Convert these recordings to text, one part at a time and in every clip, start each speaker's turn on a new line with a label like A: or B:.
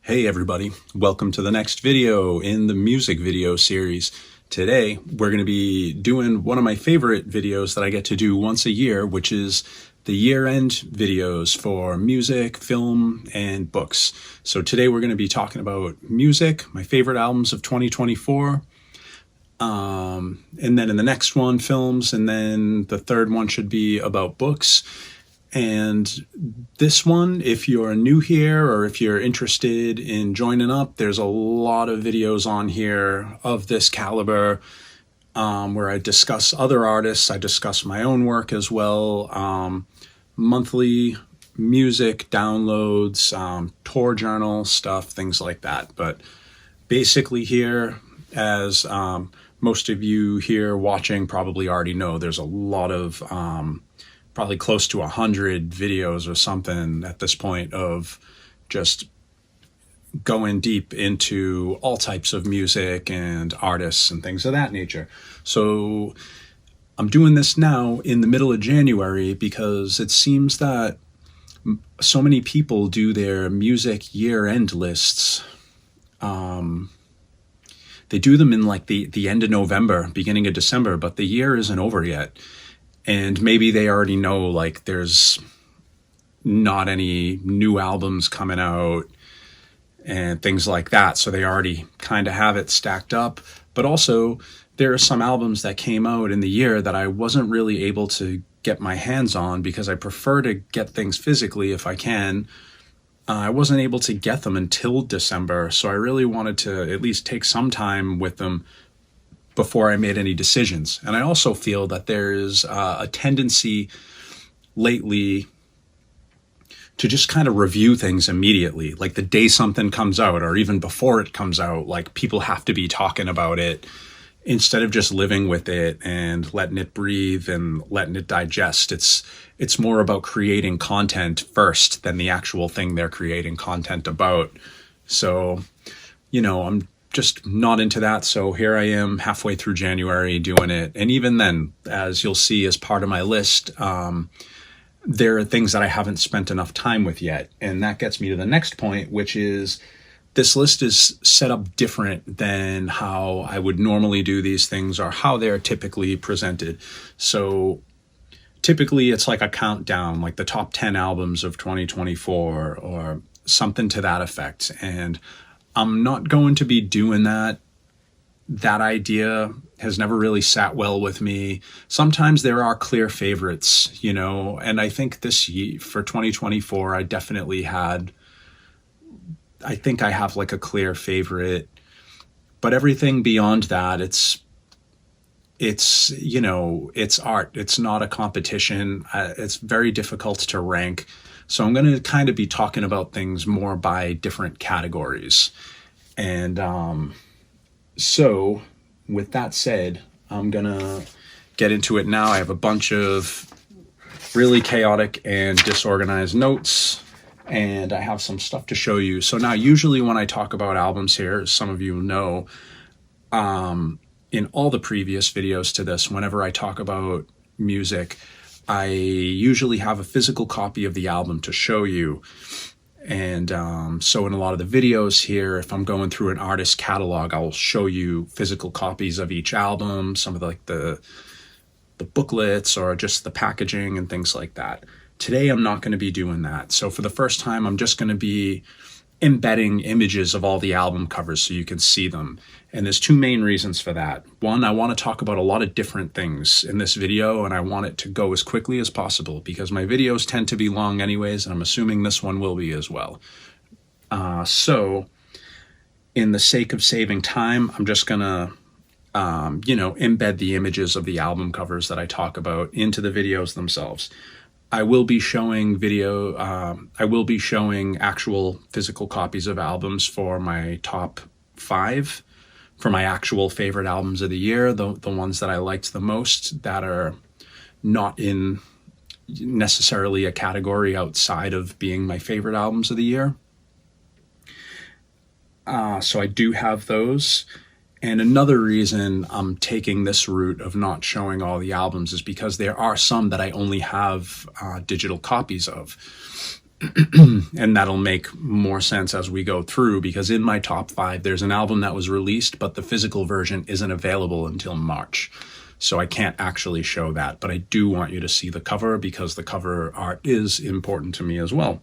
A: Hey everybody, welcome to the next video in the music video series. Today we're going to be doing one of my favorite videos that I get to do once a year, which is the year-end videos for music, film, and books. So today we're going to be talking about music, my favorite albums of 2024, and then in the next one, films, and then the third one should be about books. And this one, if you're new here or if you're interested in joining up, there's a lot of videos on here of this caliber where I discuss other artists. I discuss my own work as well, monthly music downloads, tour journal stuff, things like that. But basically here, as most of you here watching probably already know, there's a lot of probably close to 100 videos or something at this point of just going deep into all types of music and artists and things of that nature. So I'm doing this now in the middle of January because it seems that so many people do their music year-end lists. They do them in like the end of November, beginning of December, but the year isn't over yet. And maybe they already know like there's not any new albums coming out and things like that. So they already kind of have it stacked up. But also there are some albums that came out in the year that I wasn't really able to get my hands on because I prefer to get things physically if I can. I wasn't able to get them until December. So I really wanted to at least take some time with them before I made any decisions. And I also feel that there's a tendency lately to just kind of review things immediately, like the day something comes out or even before it comes out, like people have to be talking about it instead of just living with it and letting it breathe and letting it digest. It's more about creating content first than the actual thing they're creating content about. So, I'm just not into that. So here I am halfway through January doing it. And even then, as you'll see as part of my list, there are things that I haven't spent enough time with yet. And that gets me to the next point, which is this list is set up different than how I would normally do these things or how they're typically presented. So typically it's like a countdown, like the top 10 albums of 2024 or something to that effect. And I'm not going to be doing that. That idea has never really sat well with me. Sometimes there are clear favorites, and I think this year for 2024, I think I have like a clear favorite, but everything beyond that, it's art. It's not a competition. It's very difficult to rank. So I'm going to kind of be talking about things more by different categories. And so with that said, I'm going to get into it now. I have a bunch of really chaotic and disorganized notes, and I have some stuff to show you. So now usually when I talk about albums here, as some of you know, in all the previous videos to this, whenever I talk about music, I usually have a physical copy of the album to show you. And so in a lot of the videos here, if I'm going through an artist catalog, I'll show you physical copies of each album, some of the booklets or just the packaging and things like that. Today, I'm not going to be doing that. So for the first time, I'm just going to be embedding images of all the album covers so you can see them. And there's two main reasons for that. One, I want to talk about a lot of different things in this video, and I want it to go as quickly as possible because my videos tend to be long anyways, and I'm assuming this one will be as well. So in the sake of saving time, I'm just going to embed the images of the album covers that I talk about into the videos themselves. I will be showing actual physical copies of albums for my top 5, for my actual favorite albums of the year, the ones that I liked the most that are not in necessarily a category outside of being my favorite albums of the year. So I do have those. And another reason I'm taking this route of not showing all the albums is because there are some that I only have digital copies of. And that'll make more sense as we go through, because in my top 5, there's an album that was released, but the physical version isn't available until March. So I can't actually show that, but I do want you to see the cover because the cover art is important to me as well.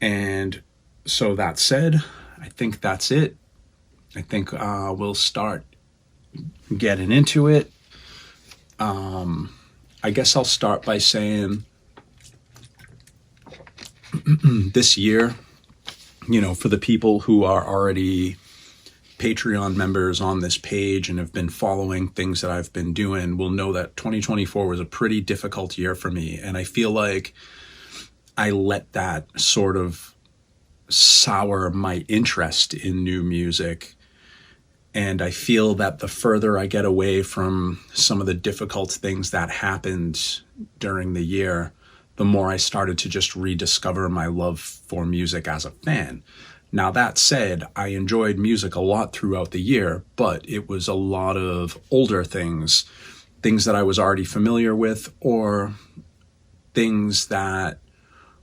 A: And so that said, I think that's it. I think we'll start getting into it. I guess I'll start by saying this year, for the people who are already Patreon members on this page and have been following things that I've been doing, will know that 2024 was a pretty difficult year for me. And I feel like I let that sort of sour my interest in new music. And I feel that the further I get away from some of the difficult things that happened during the year, the more I started to just rediscover my love for music as a fan. Now, that said, I enjoyed music a lot throughout the year, but it was a lot of older things that I was already familiar with, or things that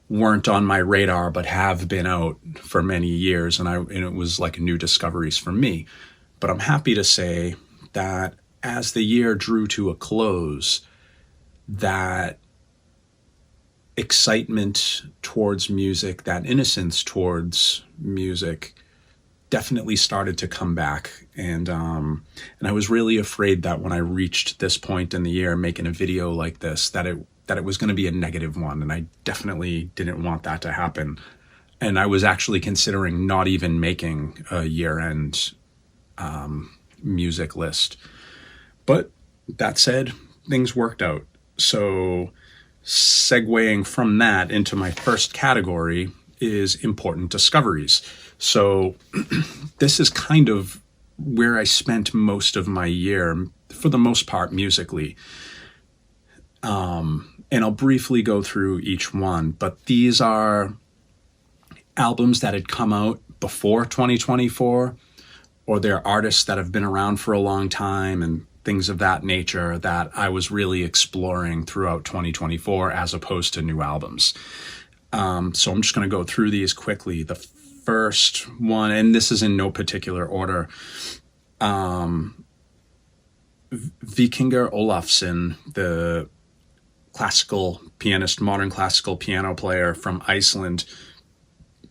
A: weren't on my radar but have been out for many years, and it was like new discoveries for me. But I'm happy to say that as the year drew to a close, that excitement towards music, that innocence towards music definitely started to come back. And I was really afraid that when I reached this point in the year making a video like this, that it was going to be a negative one. And I definitely didn't want that to happen. And I was actually considering not even making a year-end music list. But that said, things worked out. So segueing from that into my first category is important discoveries. So this is kind of where I spent most of my year, for the most part, musically. And I'll briefly go through each one, but these are albums that had come out before 2024, or they're artists that have been around for a long time and things of that nature that I was really exploring throughout 2024 as opposed to new albums. So I'm just going to go through these quickly. The first one, and this is in no particular order, Vikingur Olafsson, the classical pianist, modern classical piano player from Iceland.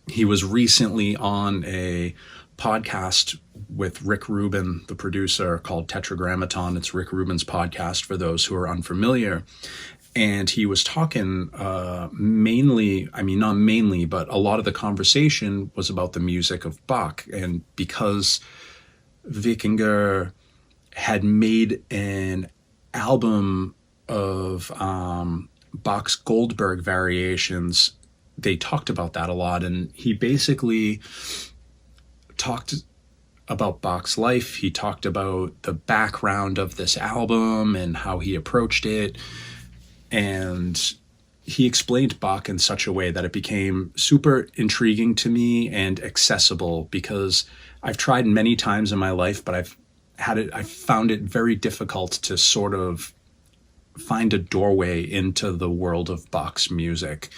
A: He was recently on a podcast with Rick Rubin, the producer, called Tetragrammaton. It's Rick Rubin's podcast for those who are unfamiliar. And he was talking not mainly, but a lot of the conversation was about the music of Bach. And because Vikingur had made an album of Bach's Goldberg variations, they talked about that a lot. And he basically talked about Bach's life. He talked about the background of this album and how he approached it. And he explained Bach in such a way that it became super intriguing to me and accessible, because I've tried many times in my life, but I found it very difficult to sort of find a doorway into the world of Bach's music.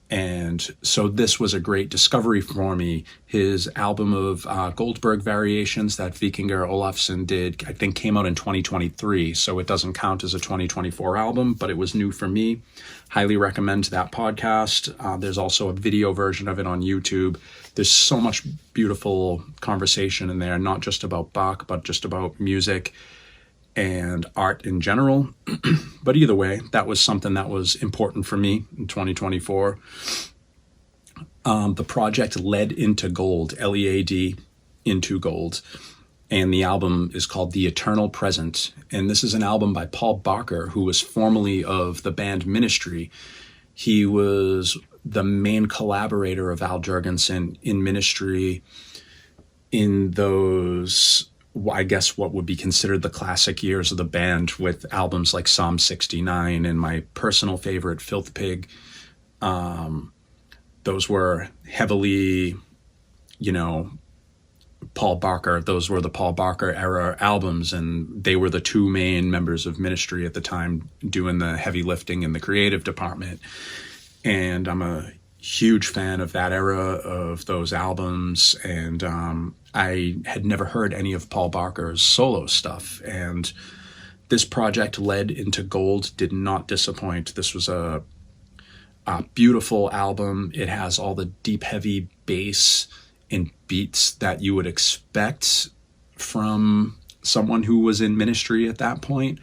A: And so this was a great discovery for me. His album of Goldberg variations that Vikingur Olafsson did, I think, came out in 2023. So it doesn't count as a 2024 album, but it was new for me. Highly recommend that podcast. There's also a video version of it on YouTube. There's so much beautiful conversation in there, not just about Bach, but just about music and art in general. But either way, that was something that was important for me in 2024. The project led into gold, Lead, into gold. And the album is called The Eternal Present. And this is an album by Paul Barker, who was formerly of the band Ministry. He was the main collaborator of Al Jourgensen in Ministry in those, I guess, what would be considered the classic years of the band, with albums like Psalm 69 and my personal favorite, Filth Pig. Those were heavily, Paul Barker. Those were the Paul Barker era albums, and they were the two main members of Ministry at the time doing the heavy lifting in the creative department. And I'm a huge fan of that era of those albums, and I had never heard any of Paul Barker's solo stuff, and this project, Led into Gold, did not disappoint. This was a beautiful album. It has all the deep, heavy bass and beats that you would expect from someone who was in ministry at that point.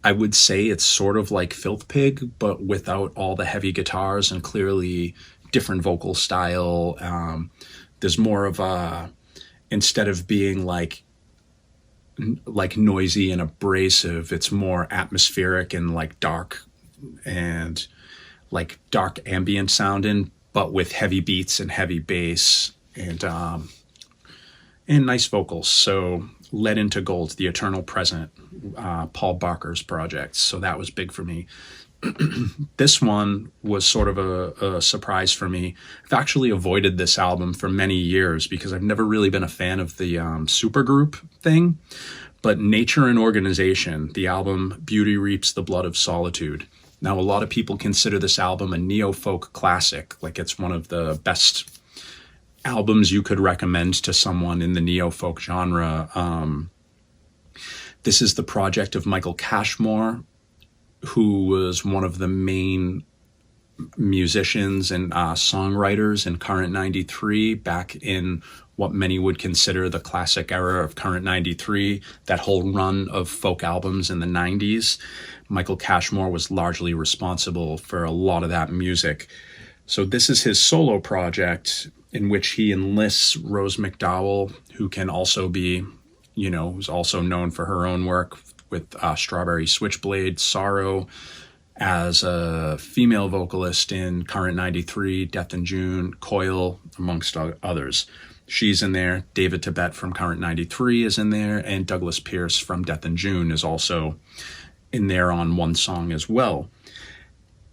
A: I would say it's sort of like Filth Pig, but without all the heavy guitars, and clearly different vocal style. There's more of a, instead of being like noisy and abrasive, it's more atmospheric and like dark and like dark ambient sounding, but with heavy beats and heavy bass and nice vocals. So Led into Gold, The Eternal Present, Paul Barker's project. So that was big for me. This one was sort of a surprise for me. I've actually avoided this album for many years because I've never really been a fan of the supergroup thing. But Nature and Organization, the album Beauty Reaps the Blood of Solitude. Now, a lot of people consider this album a neo-folk classic, like it's one of the best albums you could recommend to someone in the neo-folk genre. This is the project of Michael Cashmore, who was one of the main musicians and songwriters in Current 93 back in what many would consider the classic era of Current 93, that whole run of folk albums in the 90s. Michael Cashmore was largely responsible for a lot of that music. So this is his solo project in which he enlists Rose McDowell, who can also be, who's also known for her own work with Strawberry Switchblade, Sorrow, as a female vocalist in Current 93, Death in June, Coil, amongst others. She's in there. David Tibet from Current 93 is in there, and Douglas Pierce from Death in June is also in there on one song as well.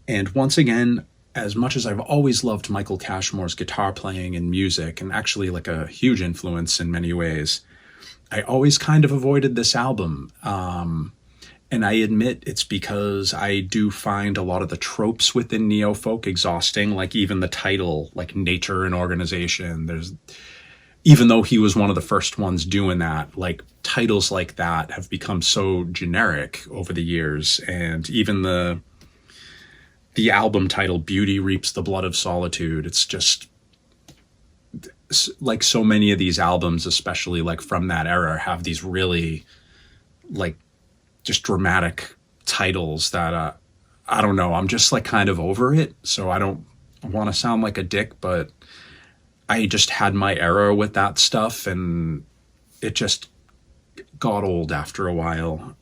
A: And once again, as much as I've always loved Michael Cashmore's guitar playing and music, and actually like a huge influence in many ways, I always kind of avoided this album. And I admit it's because I do find a lot of the tropes within neo-folk exhausting, like even the title, like Nature and Organization. Even though he was one of the first ones doing that, like titles like that have become so generic over the years. And even the album title, Beauty Reaps the Blood of Solitude, it's just like so many of these albums, especially like from that era, have these really like just dramatic titles that I don't know, I'm just like kind of over it. So I don't want to sound like a dick, but I just had my era with that stuff and it just got old after a while.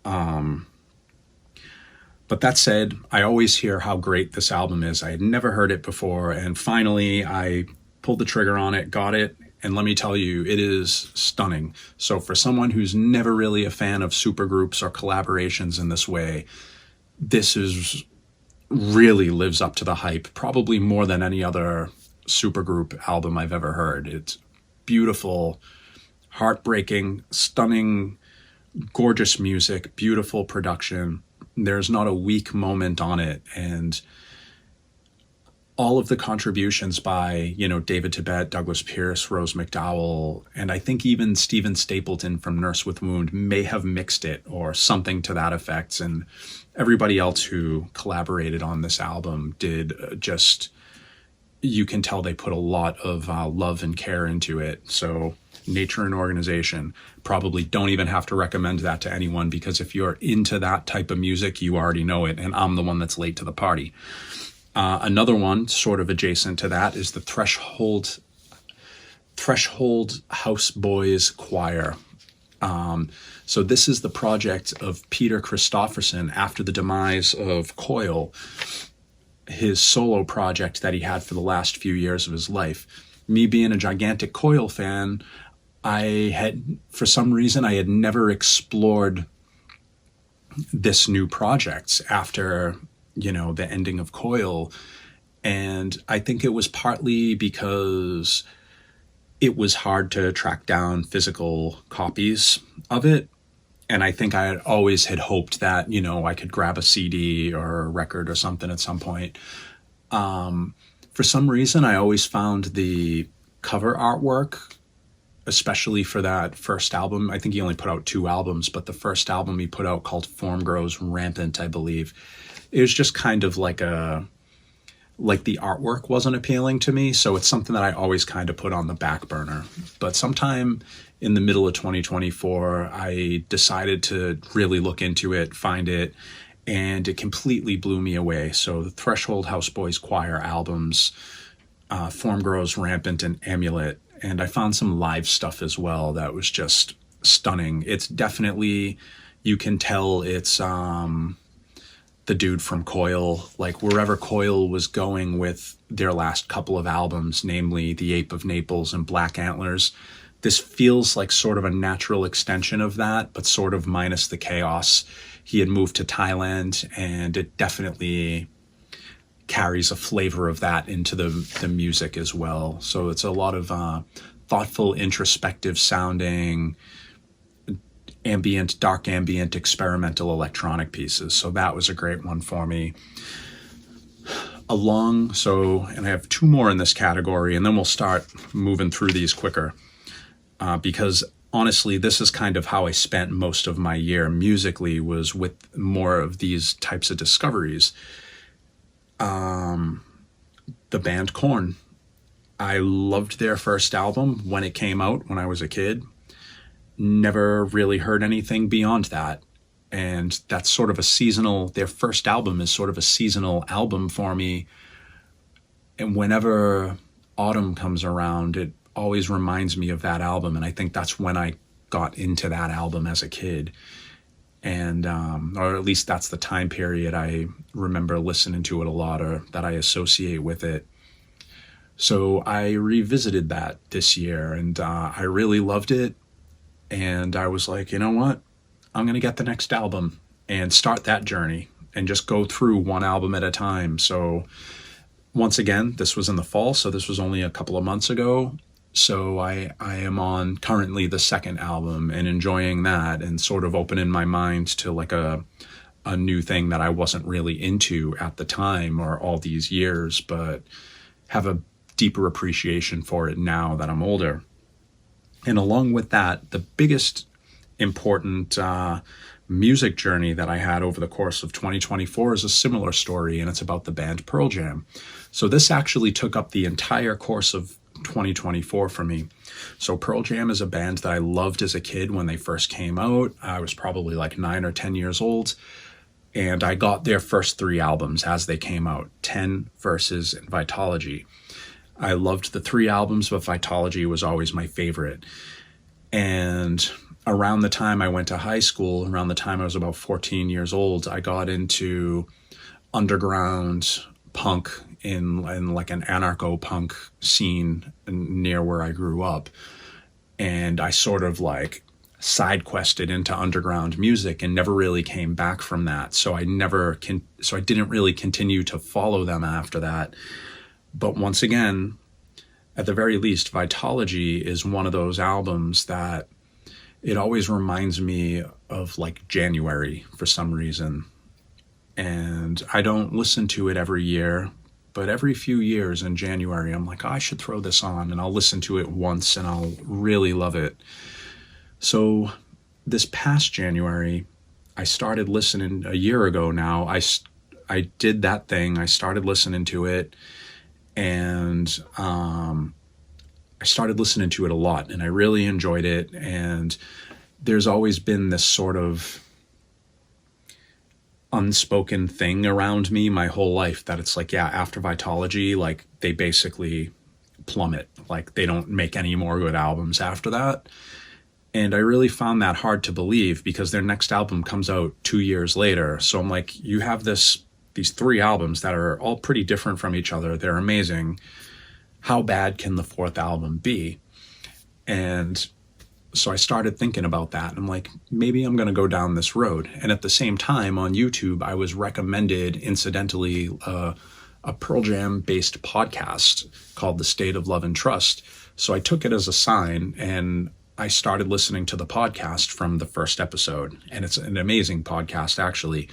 A: But that said, I always hear how great this album is. I had never heard it before, and finally I pulled the trigger on it, got it, and let me tell you, it is stunning. So for someone who's never really a fan of supergroups or collaborations in this way, this is really lives up to the hype, probably more than any other supergroup album I've ever heard. It's beautiful, heartbreaking, stunning, gorgeous music, beautiful production. There's not a weak moment on it, and all of the contributions by, David Tibet, Douglas Pierce, Rose McDowell, and I think even Stephen Stapleton from Nurse with Wound may have mixed it or something to that effect. And everybody else who collaborated on this album did you can tell they put a lot of love and care into it. So Nature and Organization, probably don't even have to recommend that to anyone, because if you're into that type of music, you already know it, and I'm the one that's late to the party. Another one sort of adjacent to that is the Threshold House Boys Choir. So this is the project of Peter Christopherson after the demise of Coil, his solo project that he had for the last few years of his life. Me being a gigantic Coil fan, for some reason, I had never explored this new project after the ending of Coil. And I think it was partly because it was hard to track down physical copies of it. And I think I had always hoped that, I could grab a CD or a record or something at some point. For For some reason, I always found the cover artwork, especially for that first album. I think he only put out 2 albums, but the first album he put out called Form Grows Rampant, I believe, it was just kind of like the artwork wasn't appealing to me. So it's something that I always kind of put on the back burner. But sometime in the middle of 2024, I decided to really look into it, find it, and it completely blew me away. So the Threshold Houseboys Choir albums, Form Grows Rampant and Amulet, and I found some live stuff as well that was just stunning. It's definitely, you can tell it's the dude from Coil, like wherever Coil was going with their last couple of albums, namely The Ape of Naples and Black Antlers. This feels like sort of a natural extension of that, but sort of minus the chaos. He had moved to Thailand, and it definitely carries a flavor of that into the music as well. So it's a lot of thoughtful, introspective sounding, ambient, dark ambient, experimental electronic pieces. So that was a great one for me. And I have 2 more in this category, and then we'll start moving through these quicker. Because honestly, this is kind of how I spent most of my year musically, was with more of these types of discoveries. The band Korn. I loved their first album when it came out when I was a kid. Never really heard anything beyond that. And that's sort of their first album is sort of a seasonal album for me. And whenever autumn comes around, it always reminds me of that album. And I think that's when I got into that album as a kid. And, or at least that's the time period I remember listening to it a lot, or that I associate with it. So I revisited that this year, and I really loved it. And I was like, you know what? I'm going to get the next album and start that journey and just go through one album at a time. So once again, this was in the fall, so this was only a couple of months ago. So I am on currently the second album and enjoying that, and sort of opening my mind to like a new thing that I wasn't really into at the time or all these years, but have a deeper appreciation for it now that I'm older. And along with that, the biggest important music journey that I had over the course of 2024 is a similar story, and it's about the band Pearl Jam. So this actually took up the entire course of 2024 for me. So Pearl Jam is a band that I loved as a kid when they first came out. I was probably like 9 or 10 years old, and I got their first 3 albums as they came out, 10, Verses, and Vitology. I loved the 3 albums, but Vitology was always my favorite. And around the time I went to high school, around the time I was about 14 years old, I got into underground punk in like an anarcho-punk scene near where I grew up. And I sort of like side quested into underground music and never really came back from that. So I didn't really continue to follow them after that. But once again, at the very least, Vitology is one of those albums that it always reminds me of like January for some reason. And I don't listen to it every year, but every few years in January, I'm like, oh, I should throw this on, and I'll listen to it once and I'll really love it. So this past January, I started listening a year ago now. I did that thing. I started listening to it, and I started listening to it a lot, and I really enjoyed it. And there's always been this sort of unspoken thing around me my whole life that it's like, yeah, after Vitology, like they basically plummet. Like they don't make any more good albums after that. And I really found that hard to believe, because their next album comes out 2 years later. So I'm like, you have these 3 albums that are all pretty different from each other. They're amazing. How bad can the 4th album be? And so I started thinking about that. I'm like, maybe I'm going to go down this road. And at the same time on YouTube, I was recommended, incidentally, a Pearl Jam based podcast called The State of Love and Trust. So I took it as a sign, and I started listening to the podcast from the first episode. And it's an amazing podcast, actually.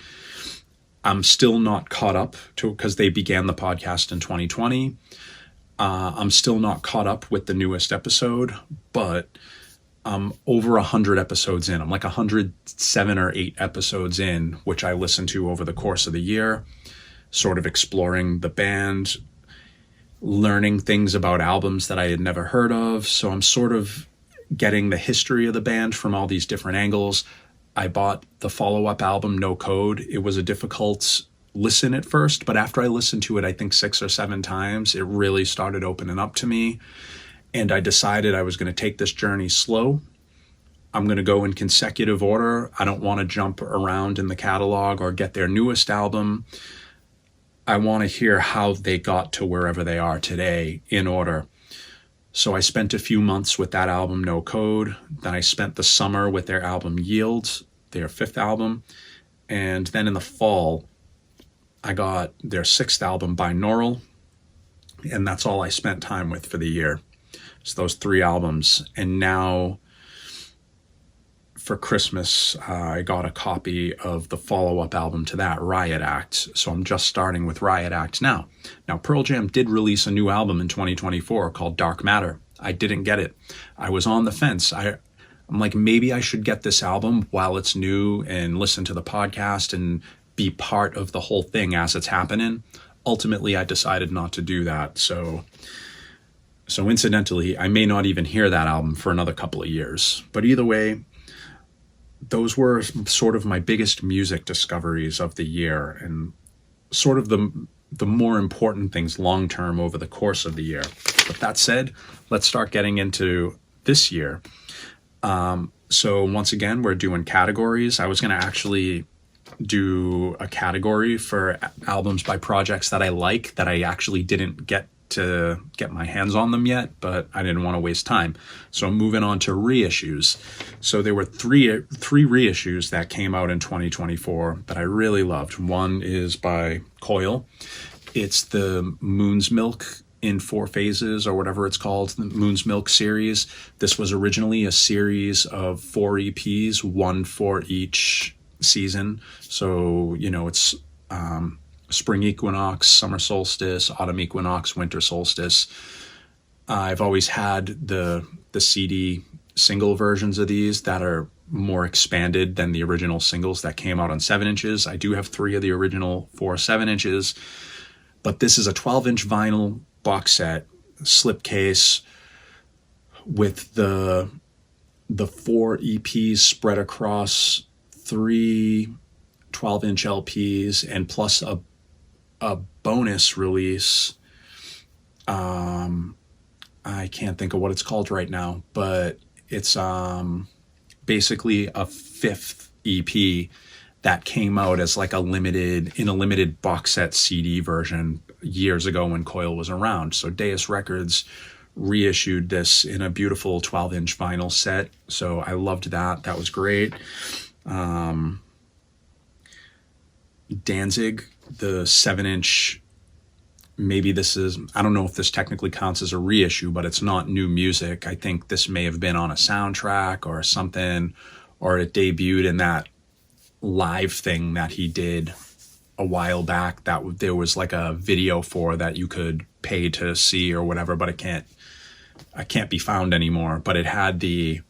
A: I'm still not caught up to, because they began the podcast in 2020. I'm still not caught up with the newest episode, but I'm over 100 episodes in. I'm like 107 or 8 episodes in, which I listened to over the course of the year, sort of exploring the band, learning things about albums that I had never heard of. So I'm sort of getting the history of the band from all these different angles. I bought the follow-up album, No Code. It was a difficult listen at first, but after I listened to it, I think 6 or 7 times, it really started opening up to me. And I decided I was going to take this journey slow. I'm going to go in consecutive order. I don't want to jump around in the catalog or get their newest album. I want to hear how they got to wherever they are today in order. So I spent a few months with that album, No Code. Then I spent the summer with their album, Yield, their 5th album. And then in the fall, I got their 6th album, Binaural. And that's all I spent time with for the year. So those 3 albums. And now for Christmas, I got a copy of the follow-up album to that, Riot Act. So I'm just starting with Riot Act now. Now, Pearl Jam did release a new album in 2024 called Dark Matter. I didn't get it. I was on the fence. I'm like, maybe I should get this album while it's new and listen to the podcast and be part of the whole thing as it's happening. Ultimately, I decided not to do that. So incidentally, I may not even hear that album for another couple of years. But either way, those were sort of my biggest music discoveries of the year, and sort of the more important things long-term over the course of the year. But that said, let's start getting into this year. So once again, we're doing categories. I was going to actually do a category for albums by projects that I like, that I actually didn't get to get my hands on them yet, but I didn't want to waste time. So I'm moving on to reissues. So there were three reissues that came out in 2024 that I really loved. One is by Coil. It's the Moon's Milk in 4 phases, or whatever it's called, the Moon's Milk series. This was originally a series of 4 EPs, 1 for each season. So, you know, it's spring equinox, summer solstice, autumn equinox, winter solstice. I've always had the CD single versions of these that are more expanded than the original singles that came out on 7 inches. I do have 3 of the original 4 7-inches, but this is a 12-inch vinyl box set, slipcase, with the 4 EPs spread across 3 12-inch LPs, and plus a bonus release. I can't think of what it's called right now, but it's basically a 5th EP that came out as like a limited box set CD version years ago when Coil was around. So Deus Records reissued this in a beautiful 12-inch vinyl set. So I loved that. That was great. Danzig, the 7-inch, maybe this is, I don't know if this technically counts as a reissue, but it's not new music. I think this may have been on a soundtrack or something, or it debuted in that live thing that he did a while back that there was like a video for that you could pay to see or whatever, but it can't be found anymore. But it had the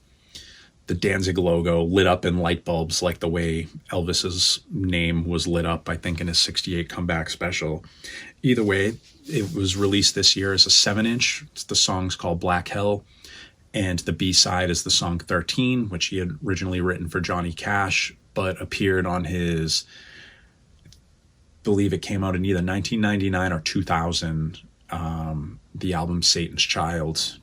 A: Danzig logo lit up in light bulbs, like the way Elvis's name was lit up, I think, in his 68 comeback special. Either way, it was released this year as a 7-inch. The song's called Black Hell, and the B-side is the song 13, which he had originally written for Johnny Cash, but appeared on his, I believe it came out in either 1999 or 2000, the album Satan's Child.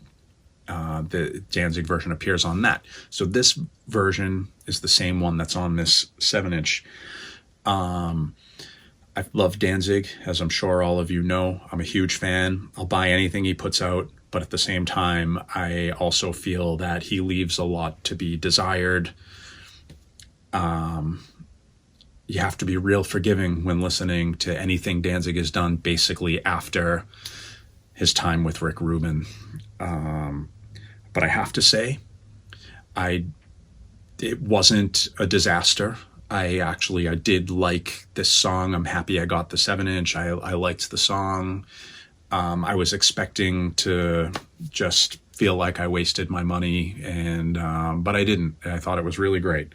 A: The Danzig version appears on that. So this version is the same one that's on this 7-inch. I love Danzig, as I'm sure all of you know. I'm a huge fan. I'll buy anything he puts out, but at the same time, I also feel that he leaves a lot to be desired. You have to be real forgiving when listening to anything Danzig has done, basically after his time with Rick Rubin. But I have to say, it wasn't a disaster. I did like this song. I'm happy I got the 7-inch. I liked the song. I was expecting to just feel like I wasted my money, and but I didn't. I thought it was really great.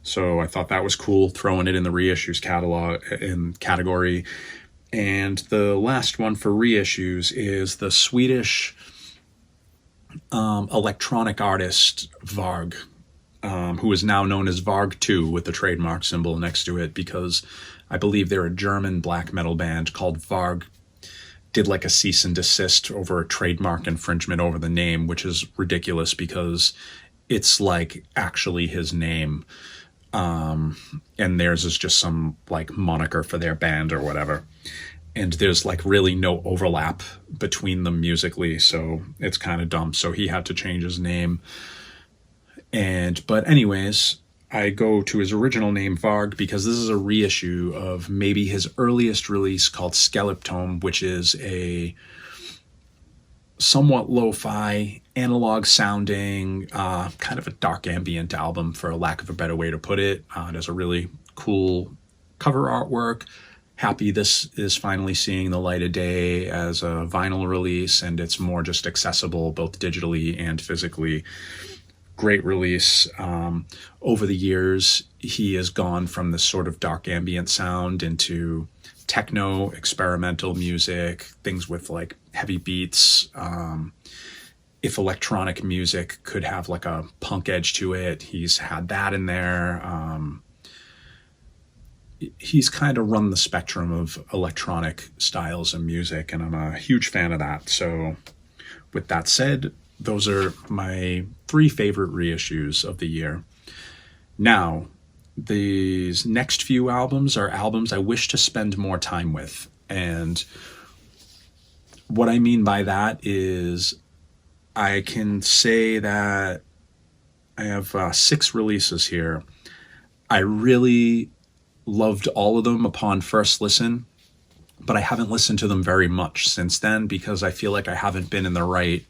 A: So I thought that was cool, throwing it in the reissues category. And the last one for reissues is the Swedish electronic artist Varg, who is now known as Varg 2 with the trademark symbol next to it, because I believe they're a German black metal band called Varg. Did like a cease and desist over a trademark infringement over the name, which is ridiculous because it's like actually his name. And theirs is just some like moniker for their band or whatever. And there's like really no overlap between them musically, so it's kind of dumb. So he had to change his name. But anyways, I go to his original name, Varg, because this is a reissue of maybe his earliest release called Skeleptome, which is a somewhat lo-fi, analog sounding, kind of a dark ambient album, for lack of a better way to put it. It has a really cool cover artwork. Happy this is finally seeing the light of day as a vinyl release, and it's more just accessible both digitally and physically. Great release. Over the years, he has gone from this sort of dark ambient sound into techno, experimental music, things with like heavy beats. If electronic music could have like a punk edge to it, he's had that in there. He's kind of run the spectrum of electronic styles of music, and I'm a huge fan of that. So with that said, those are my 3 favorite reissues of the year. Now, these next few albums are albums I wish to spend more time with. And what I mean by that is I can say that I have 6 releases here. I really loved all of them upon first listen, but I haven't listened to them very much since then because I feel like I haven't been in the right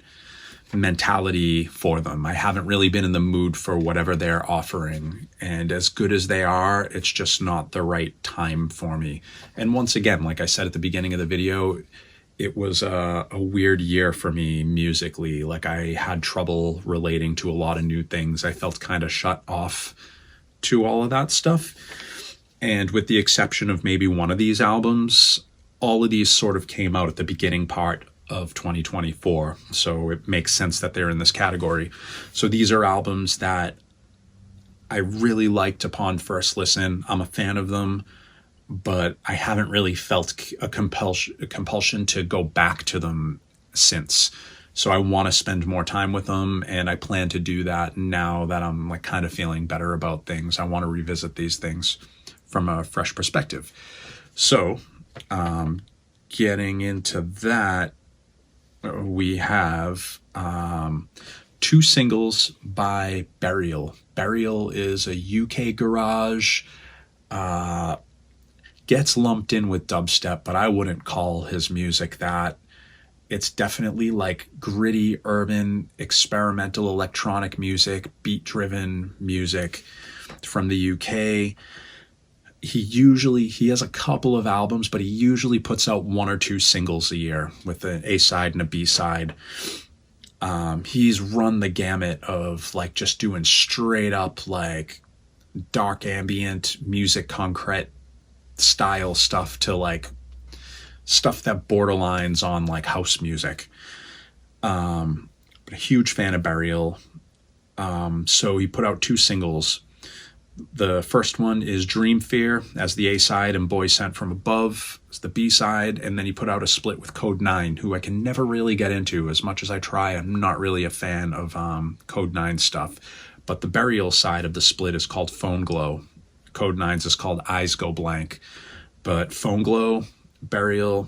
A: mentality for them. I haven't really been in the mood for whatever they're offering. And as good as they are, it's just not the right time for me. And once again, like I said at the beginning of the video, it was a weird year for me musically. Like I had trouble relating to a lot of new things. I felt kind of shut off to all of that stuff. And with the exception of maybe one of these albums, all of these sort of came out at the beginning part of 2024. So it makes sense that they're in this category. So these are albums that I really liked upon first listen. I'm a fan of them, but I haven't really felt a compulsion to go back to them since. So I want to spend more time with them, and I plan to do that now that I'm like kind of feeling better about things. I want to revisit these things from a fresh perspective. So getting into that, we have 2 singles by Burial. Burial is a UK garage, gets lumped in with dubstep, but I wouldn't call his music that. It's definitely like gritty, urban, experimental electronic music, beat-driven music from the UK. He has a couple of albums, but he usually puts out 1 or 2 singles a year with an A-side and a B-side. He's run the gamut of like just doing straight up like dark ambient music, concrete style stuff to like stuff that borderlines on like house music. But a huge fan of Burial. So he put out 2 singles. The first one is Dream Fear as the A-side and Boy Sent From Above as the B-side, and then he put out a split with Code 9, who I can never really get into. As much as I try, I'm not really a fan of Code 9 stuff. But the Burial side of the split is called Phone Glow. Code 9's is called Eyes Go Blank. But Phone Glow, Burial,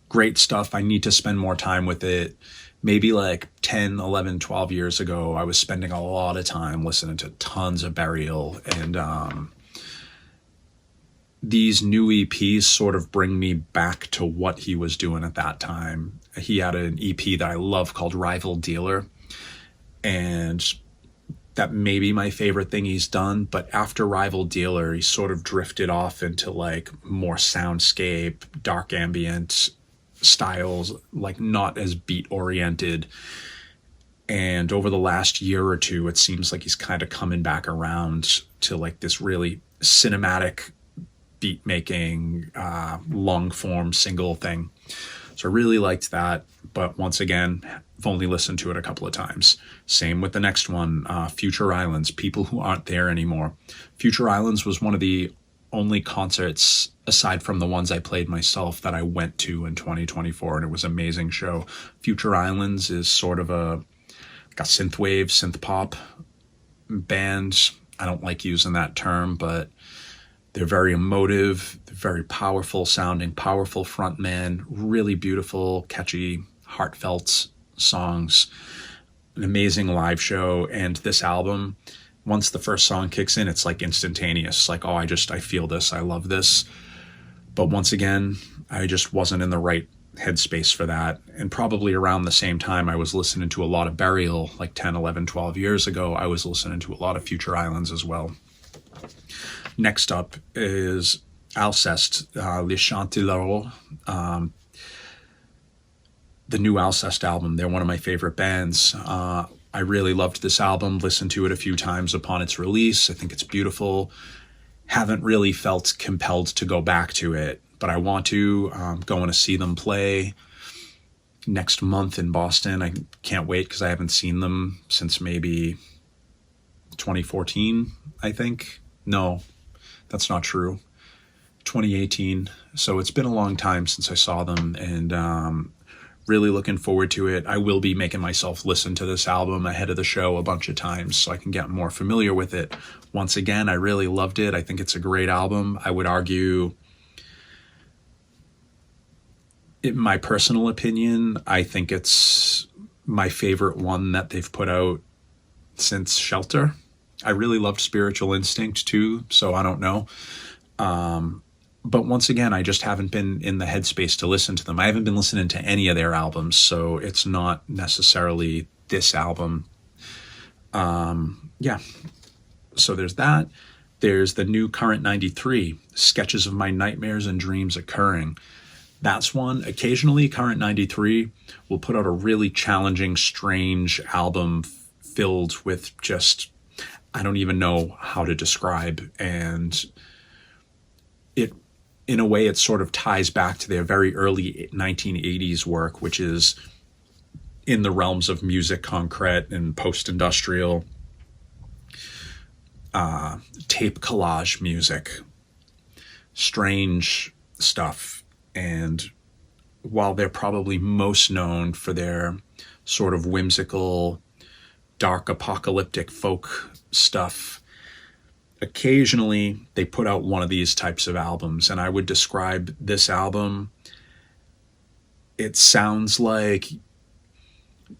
A: great stuff. I need to spend more time with it. Maybe like 10, 11, 12 years ago, I was spending a lot of time listening to tons of Burial. And these new EPs sort of bring me back to what he was doing at that time. He had an EP that I love called Rival Dealer. And that may be my favorite thing he's done. But after Rival Dealer, he sort of drifted off into like more soundscape, dark ambient styles, like not as beat oriented. And over the last year or two, it seems like he's kind of coming back around to like this really cinematic beat making, long form single thing. So I really liked that. But once again, I've only listened to it a couple of times. Same with the next one, Future Islands, People Who Aren't There Anymore. Future Islands was one of the only concerts, aside from the ones I played myself, that I went to in 2024, and it was an amazing show. Future Islands is sort of a synthwave, synth pop band. I don't like using that term, but they're very emotive, very powerful sounding, powerful frontman, really beautiful, catchy, heartfelt songs, an amazing live show. And this album, once the first song kicks in, it's like instantaneous. Like, oh, I feel this. I love this. But once again, I just wasn't in the right headspace for that. And probably around the same time I was listening to a lot of Burial, like 10, 11, 12 years ago, I was listening to a lot of Future Islands as well. Next up is Alceste, Les Chants de l'Aurore, the new Alceste album. They're one of my favorite bands. I really loved this album, listened to it a few times upon its release. I think it's beautiful. Haven't really felt compelled to go back to it, but I want to. Going to see them play next month in Boston. I can't wait because I haven't seen them since maybe 2014, I think. No, that's not true. 2018. So it's been a long time since I saw them, and really looking forward to it. I will be making myself listen to this album ahead of the show a bunch of times so I can get more familiar with it. Once again, I really loved it. I think it's a great album. I would argue, in my personal opinion, I think it's my favorite one that they've put out since Shelter. I really loved Spiritual Instinct too, so I don't know. But once again, I just haven't been in the headspace to listen to them. I haven't been listening to any of their albums, so it's not necessarily this album. Yeah. So there's that. There's the new Current 93, Sketches of My Nightmares and Dreams Occurring. That's one. Occasionally, Current 93 will put out a really challenging, strange album filled with just, I don't even know how to describe. And it, in a way, it sort of ties back to their very early 1980s work, which is in the realms of musique concrète and post-industrial tape collage music. Strange stuff. And while they're probably most known for their sort of whimsical, dark apocalyptic folk stuff, occasionally they put out one of these types of albums. And I would describe this album, it sounds like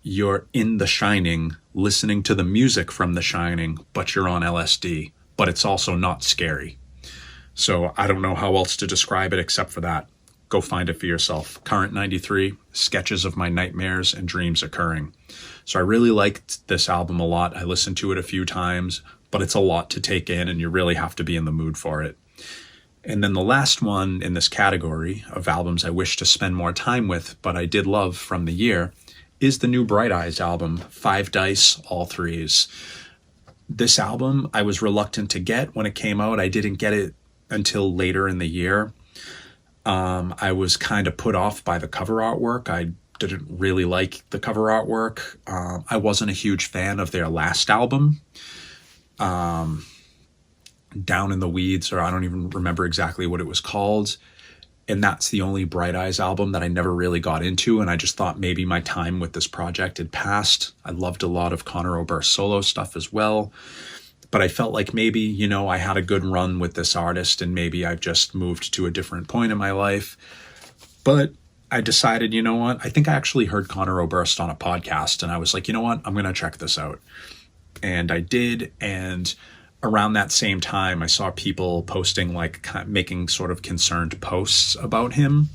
A: you're in The Shining, listening to the music from The Shining, but you're on LSD. But it's also not scary. So I don't know how else to describe it except for that. Go find it for yourself. Current 93, Sketches of My Nightmares and Dreams Occurring. So I really liked this album a lot. I listened to it a few times, but it's a lot to take in and you really have to be in the mood for it. And then the last one in this category of albums I wish to spend more time with, but I did love from the year, is the new Bright Eyes album, 5 Dice, All Threes. This album I was reluctant to get when it came out. I didn't get it until later in the year. I was kind of put off by the cover artwork. I didn't really like the cover artwork. I wasn't a huge fan of their last album, Down in the Weeds, or I don't even remember exactly what it was called. And that's the only Bright Eyes album that I never really got into. And I just thought maybe my time with this project had passed. I loved a lot of Conor Oberst solo stuff as well. But I felt like maybe, I had a good run with this artist and maybe I've just moved to a different point in my life. But I decided, you know what? I think I actually heard Conor Oberst on a podcast and I was like, you know what? I'm going to check this out. And I did. And around that same time, I saw people posting, like making sort of concerned posts about him.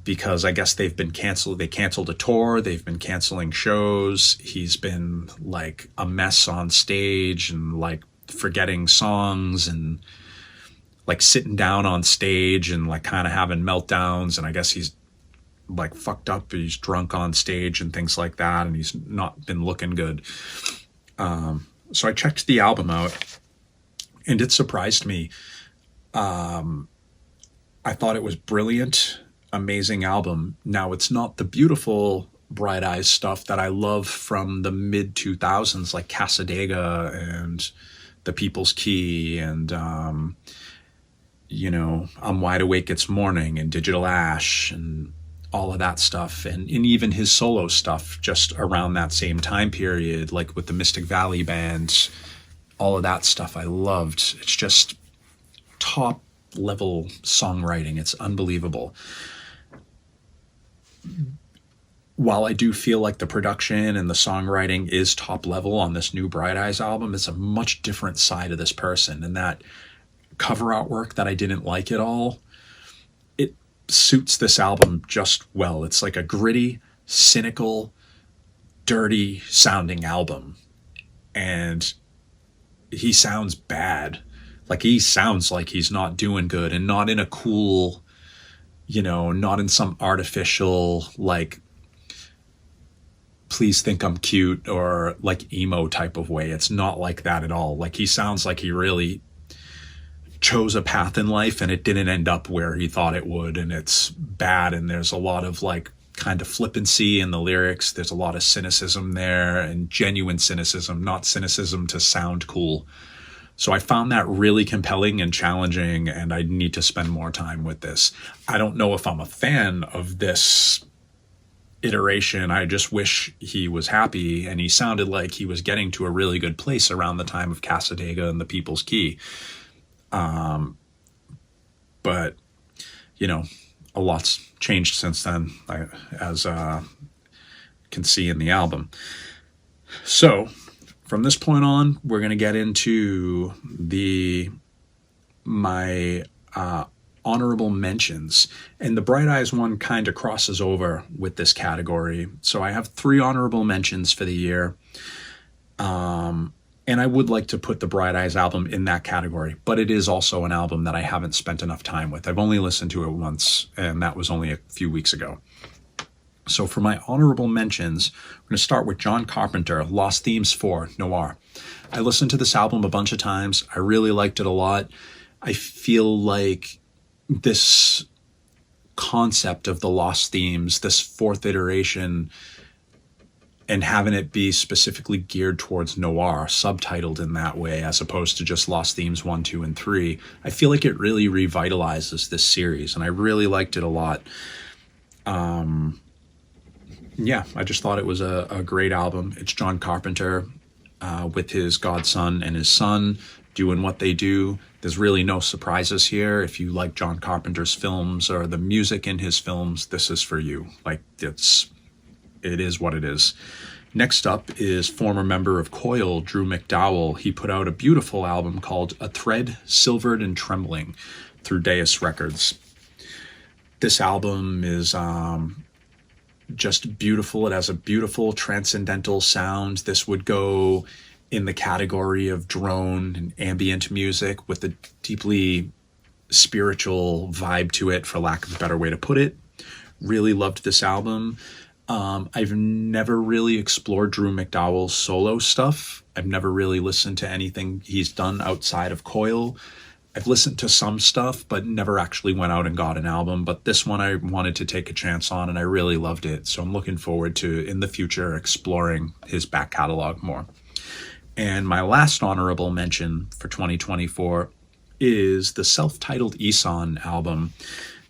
A: because I guess they've been canceled. They canceled a tour. They've been canceling shows. He's been like a mess on stage and like forgetting songs and like sitting down on stage and like kind of having meltdowns. And I guess he's like fucked up. He's drunk on stage and things like that. And he's not been looking good. So I checked the album out and it surprised me. I thought it was brilliant, amazing album. Now, it's not the beautiful Bright Eyes stuff that I love from the mid 2000s, like Cassadaga and The People's Key and, I'm Wide Awake It's Morning and Digital Ash and all of that stuff. And even his solo stuff just around that same time period, like with the Mystic Valley Band, all of that stuff I loved. It's just top level songwriting. It's unbelievable. While I do feel like the production and the songwriting is top level on this new Bright Eyes album, it's a much different side of this person. And that cover artwork that I didn't like at all, it suits this album just well. It's like a gritty, cynical, dirty sounding album. And he sounds bad. Like he sounds like he's not doing good, and not in a cool, not in some artificial, like, please think I'm cute or like emo type of way. It's not like that at all. Like he sounds like he really chose a path in life and it didn't end up where he thought it would. And it's bad. And there's a lot of like kind of flippancy in the lyrics. There's a lot of cynicism there, and genuine cynicism, not cynicism to sound cool. So I found that really compelling and challenging, and I need to spend more time with this. I don't know if I'm a fan of this iteration. I just wish he was happy, and he sounded like he was getting to a really good place around the time of Cassadaga and The People's Key. But, a lot's changed since then, as can see in the album. So from this point on, we're going to get into my honorable mentions. And the Bright Eyes one kind of crosses over with this category. So I have 3 honorable mentions for the year. And I would like to put the Bright Eyes album in that category, but it is also an album that I haven't spent enough time with. I've only listened to it once, and that was only a few weeks ago. So for my honorable mentions, we're going to start with John Carpenter, Lost Themes 4, Noir. I listened to this album a bunch of times. I really liked it a lot. I feel like this concept of the Lost Themes, this 4th iteration, and having it be specifically geared towards noir, subtitled in that way, as opposed to just Lost Themes 1, 2, and 3, I feel like it really revitalizes this series, and I really liked it a lot. Yeah, I just thought it was a great album. It's John Carpenter with his godson and his son doing what they do. There's really no surprises here. If you like John Carpenter's films or the music in his films, this is for you. Like, it is what it is. Next up is former member of Coil, Drew McDowell. He put out a beautiful album called A Thread Silvered and Trembling through Deus Records. This album is just beautiful. It has a beautiful transcendental sound. This would go in the category of drone and ambient music with a deeply spiritual vibe to it, for lack of a better way to put it. Really loved this album. I've never really explored Drew McDowell's solo stuff. I've never really listened to anything he's done outside of Coil. I've listened to some stuff, but never actually went out and got an album. But this one I wanted to take a chance on, and I really loved it. So I'm looking forward to, in the future, exploring his back catalog more. And my last honorable mention for 2024 is the self-titled Ihsahn album.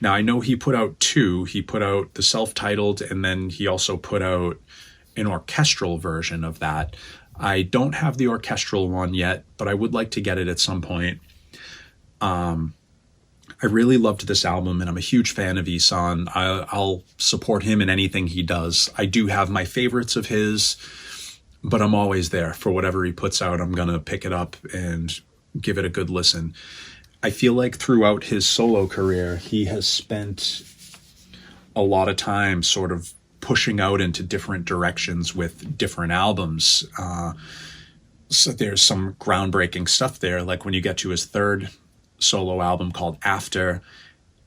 A: Now, I know he put out 2. He put out the self-titled, and then he also put out an orchestral version of that. I don't have the orchestral one yet, but I would like to get it at some point. I really loved this album, and I'm a huge fan of Ihsahn. I'll support him in anything he does. I do have my favorites of his, but I'm always there for whatever he puts out. I'm going to pick it up and give it a good listen. I feel like throughout his solo career, he has spent a lot of time sort of pushing out into different directions with different albums. So there's some groundbreaking stuff there. Like when you get to his third solo album called After,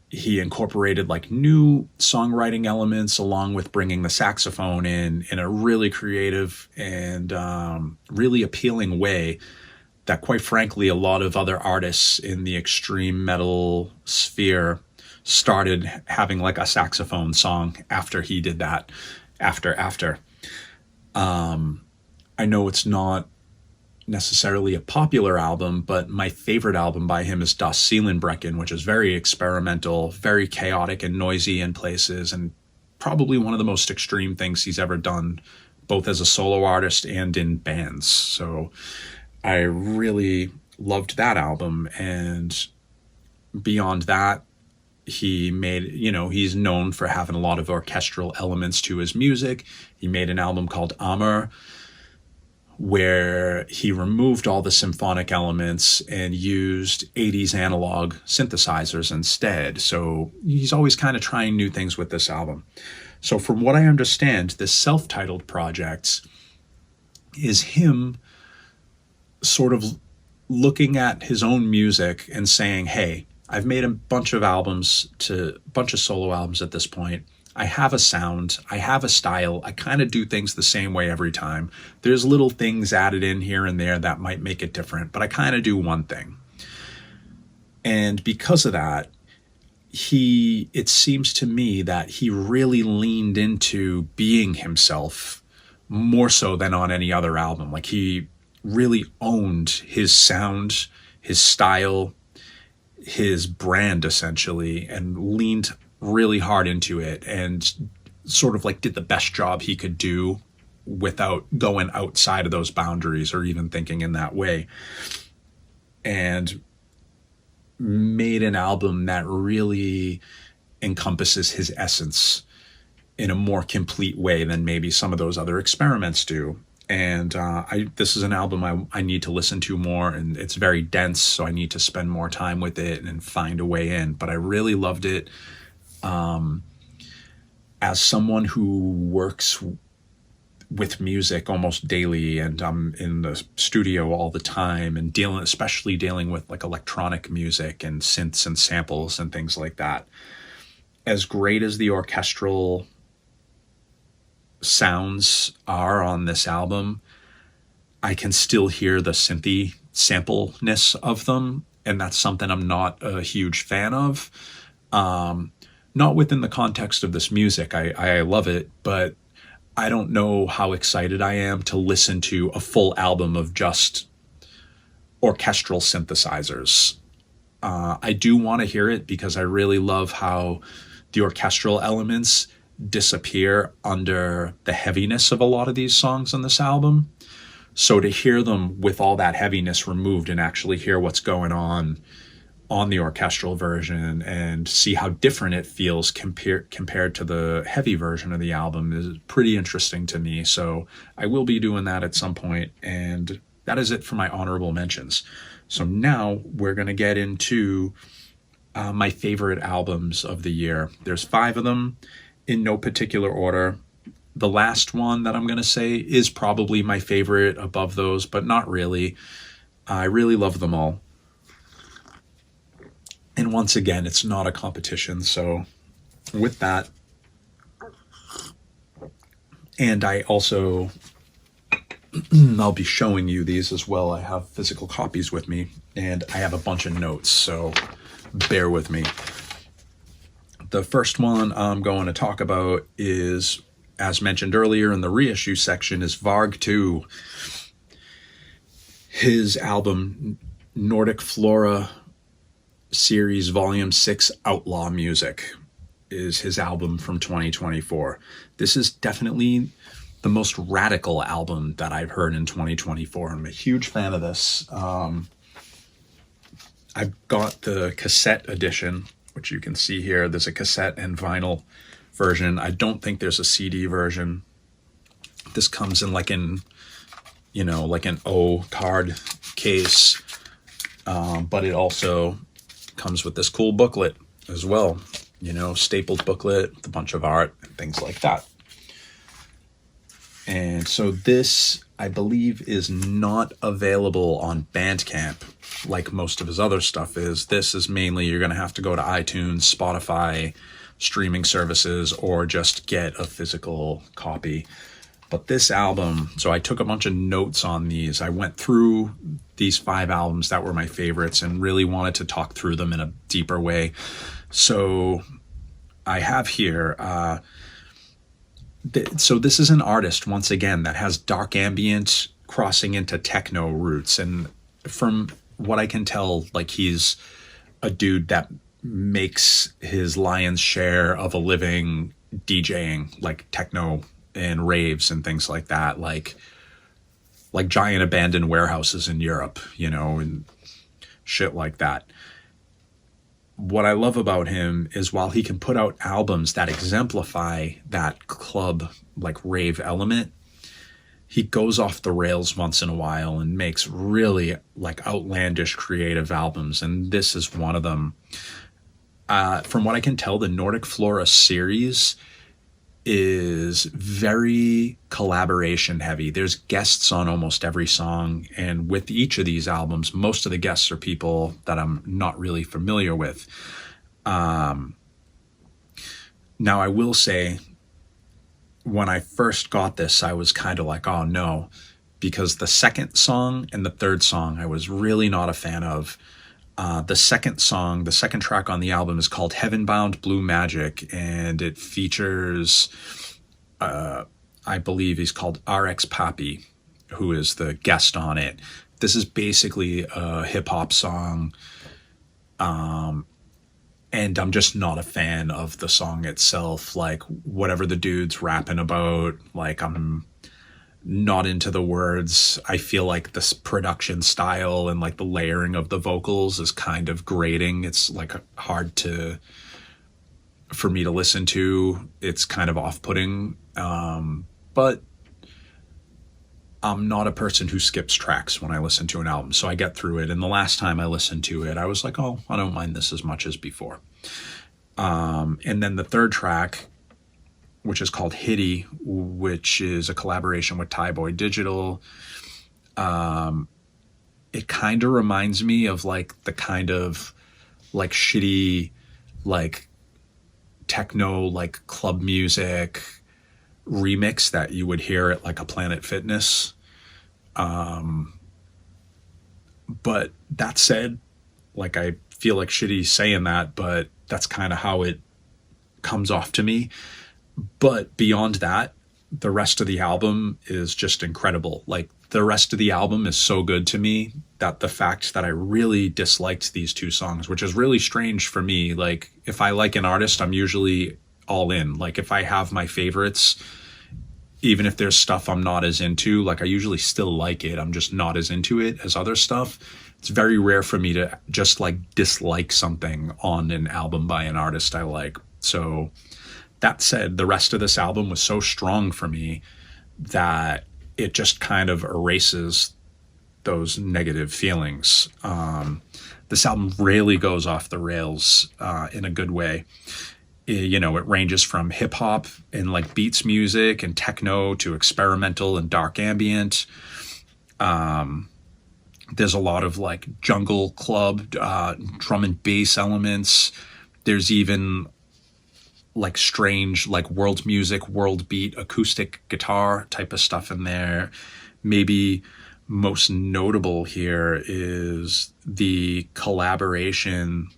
A: he incorporated like new songwriting elements along with bringing the saxophone in a really creative and really appealing way that, quite frankly, a lot of other artists in the extreme metal sphere started having like a saxophone song after he did that. After. I know it's not necessarily a popular album, but my favorite album by him is Das Seelenbrechen, which is very experimental, very chaotic and noisy in places, and probably one of the most extreme things he's ever done, both as a solo artist and in bands. So I really loved that album. And beyond that, he made, he's known for having a lot of orchestral elements to his music. He made an album called Amor, where he removed all the symphonic elements and used 80s analog synthesizers instead. So he's always kind of trying new things with this album. So from what I understand, this self-titled project is him sort of looking at his own music and saying, hey, I've made a bunch of solo albums at this point. I have a sound, I have a style, I kind of do things the same way every time. There's little things added in here and there that might make it different, but I kind of do one thing. And because of that, it seems to me that he really leaned into being himself more so than on any other album. Like he really owned his sound, his style, his brand essentially, and leaned really hard into it and sort of like did the best job he could do without going outside of those boundaries or even thinking in that way, and made an album that really encompasses his essence in a more complete way than maybe some of those other experiments do. And this is an album I need to listen to more, and it's very dense, so I need to spend more time with it and find a way in. But I really loved it. As someone who works with music almost daily, and I'm in the studio all the time and especially dealing with like electronic music and synths and samples and things like that, as great as the orchestral sounds are on this album, I can still hear the synthy sampleness of them, and that's something I'm not a huge fan of. Not within the context of this music. I love it, but I don't know how excited I am to listen to a full album of just orchestral synthesizers. I do want to hear it because I really love how the orchestral elements disappear under the heaviness of a lot of these songs on this album. So to hear them with all that heaviness removed and actually hear what's going on the orchestral version and see how different it feels compared to the heavy version of the album is pretty interesting to me. So I will be doing that at some point, and that is it for my honorable mentions. So now we're going to get into my favorite albums of the year. There's 5 of them in no particular order. The last one that I'm going to say is probably my favorite above those, but not really. I really love them all. And once again, it's not a competition. So with that, and I also, I'll be showing you these as well. I have physical copies with me, and I have a bunch of notes, so bear with me. The first one I'm going to talk about is, as mentioned earlier in the reissue section, is Varg 2. His album, Nordic Flora Series Volume 6 Outlaw Music, is his album from 2024. This is definitely the most radical album that I've heard in 2024. I'm a huge fan of this. I've got the cassette edition, which you can see here. There's a cassette and vinyl version. I don't think there's a CD version. This comes in like an O card case, but it also comes with this cool booklet as well, stapled booklet with a bunch of art and things like that. And so this, I believe, is not available on Bandcamp like most of his other stuff is. This is mainly, you're going to have to go to iTunes, Spotify, streaming services, or just get a physical copy. But this album, so I took a bunch of notes on these. I went through these 5 albums that were my favorites and really wanted to talk through them in a deeper way. So I have here, so this is an artist, once again, that has dark ambient crossing into techno roots. And from what I can tell, like, he's a dude that makes his lion's share of a living DJing, like techno and raves and things like that, like giant abandoned warehouses in Europe, and shit like that. What I love about him is while he can put out albums that exemplify that club, like, rave element, he goes off the rails once in a while and makes really, like, outlandish creative albums. And this is one of them. From what I can tell, the Nordic Flora series is very collaboration heavy. There's guests on almost every song, and with each of these albums, most of the guests are people that I'm not really familiar with. Now, I will say, when I first got this, I was kind of like, oh no, because the second song and the third song I was really not a fan of. The second track on the album is called Heavenbound Blue Magic, and it features, I believe he's called RX Papi, who is the guest on it. This is basically a hip-hop song, and I'm just not a fan of the song itself. Like, whatever the dude's rapping about, like, I'm not into the words. I feel like this production style and, like, the layering of the vocals is kind of grating. It's, like, hard for me to listen to. It's kind of off-putting. But I'm not a person who skips tracks when I listen to an album, so I get through it. And the last time I listened to it, I was like, oh, I don't mind this as much as before. And then the third track, which is called Hitty, which is a collaboration with Thai Boy Digital. It kind of reminds me of, like, the kind of, like, shitty, like, techno, like, club music remix that you would hear at, like, a Planet Fitness. But that said, like, I feel like shitty saying that, but that's kind of how it comes off to me. But beyond that, the rest of the album is just incredible. Like, the rest of the album is so good to me that the fact that I really disliked these 2 songs, which is really strange for me. Like, if I like an artist, I'm usually all in. Like, if I have my favorites, even if there's stuff I'm not as into, like, I usually still like it. I'm just not as into it as other stuff. It's very rare for me to just, like, dislike something on an album by an artist I like. So that said, the rest of this album was so strong for me that it just kind of erases those negative feelings. This album really goes off the rails in a good way. It ranges from hip hop and, like, beats music and techno to experimental and dark ambient. There's a lot of, like, jungle club, drum and bass elements. There's even, like, strange, like, world music, world beat, acoustic guitar type of stuff in there. Maybe most notable here is the collaboration.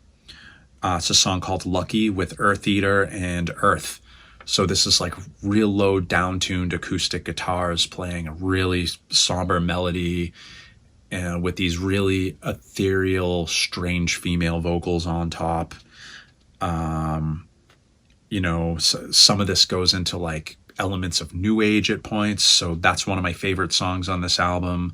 A: It's a song called Lucky with Earth Eater and Earth. So this is, like, real low down-tuned acoustic guitars playing a really somber melody, and with these really ethereal, strange female vocals on top. Some of this goes into, like, elements of new age at points. So that's one of my favorite songs on this album.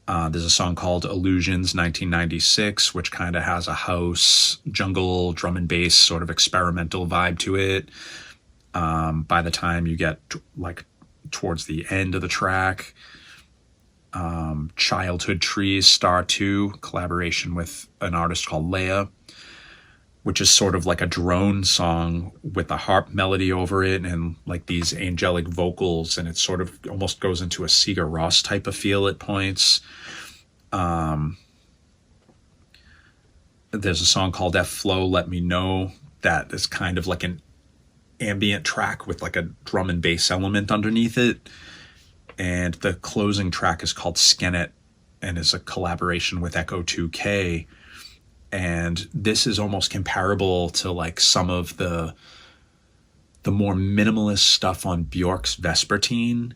A: There's a song called Illusions 1996, which kind of has a house, jungle, drum and bass sort of experimental vibe to it. By the time you get, like, towards the end of the track, Childhood Trees, Star 2, collaboration with an artist called Leia. which is sort of like a drone song with a harp melody over it and like these angelic vocals, and it sort of almost goes into a Sigur Rós type of feel at points. There's a song called F Flow, Let Me Know, that is kind of like an ambient track with like a drum and bass element underneath it. And the closing track is called Skenet and is a collaboration with Echo 2K. And this is almost comparable to like some of the more minimalist stuff on Bjork's Vespertine,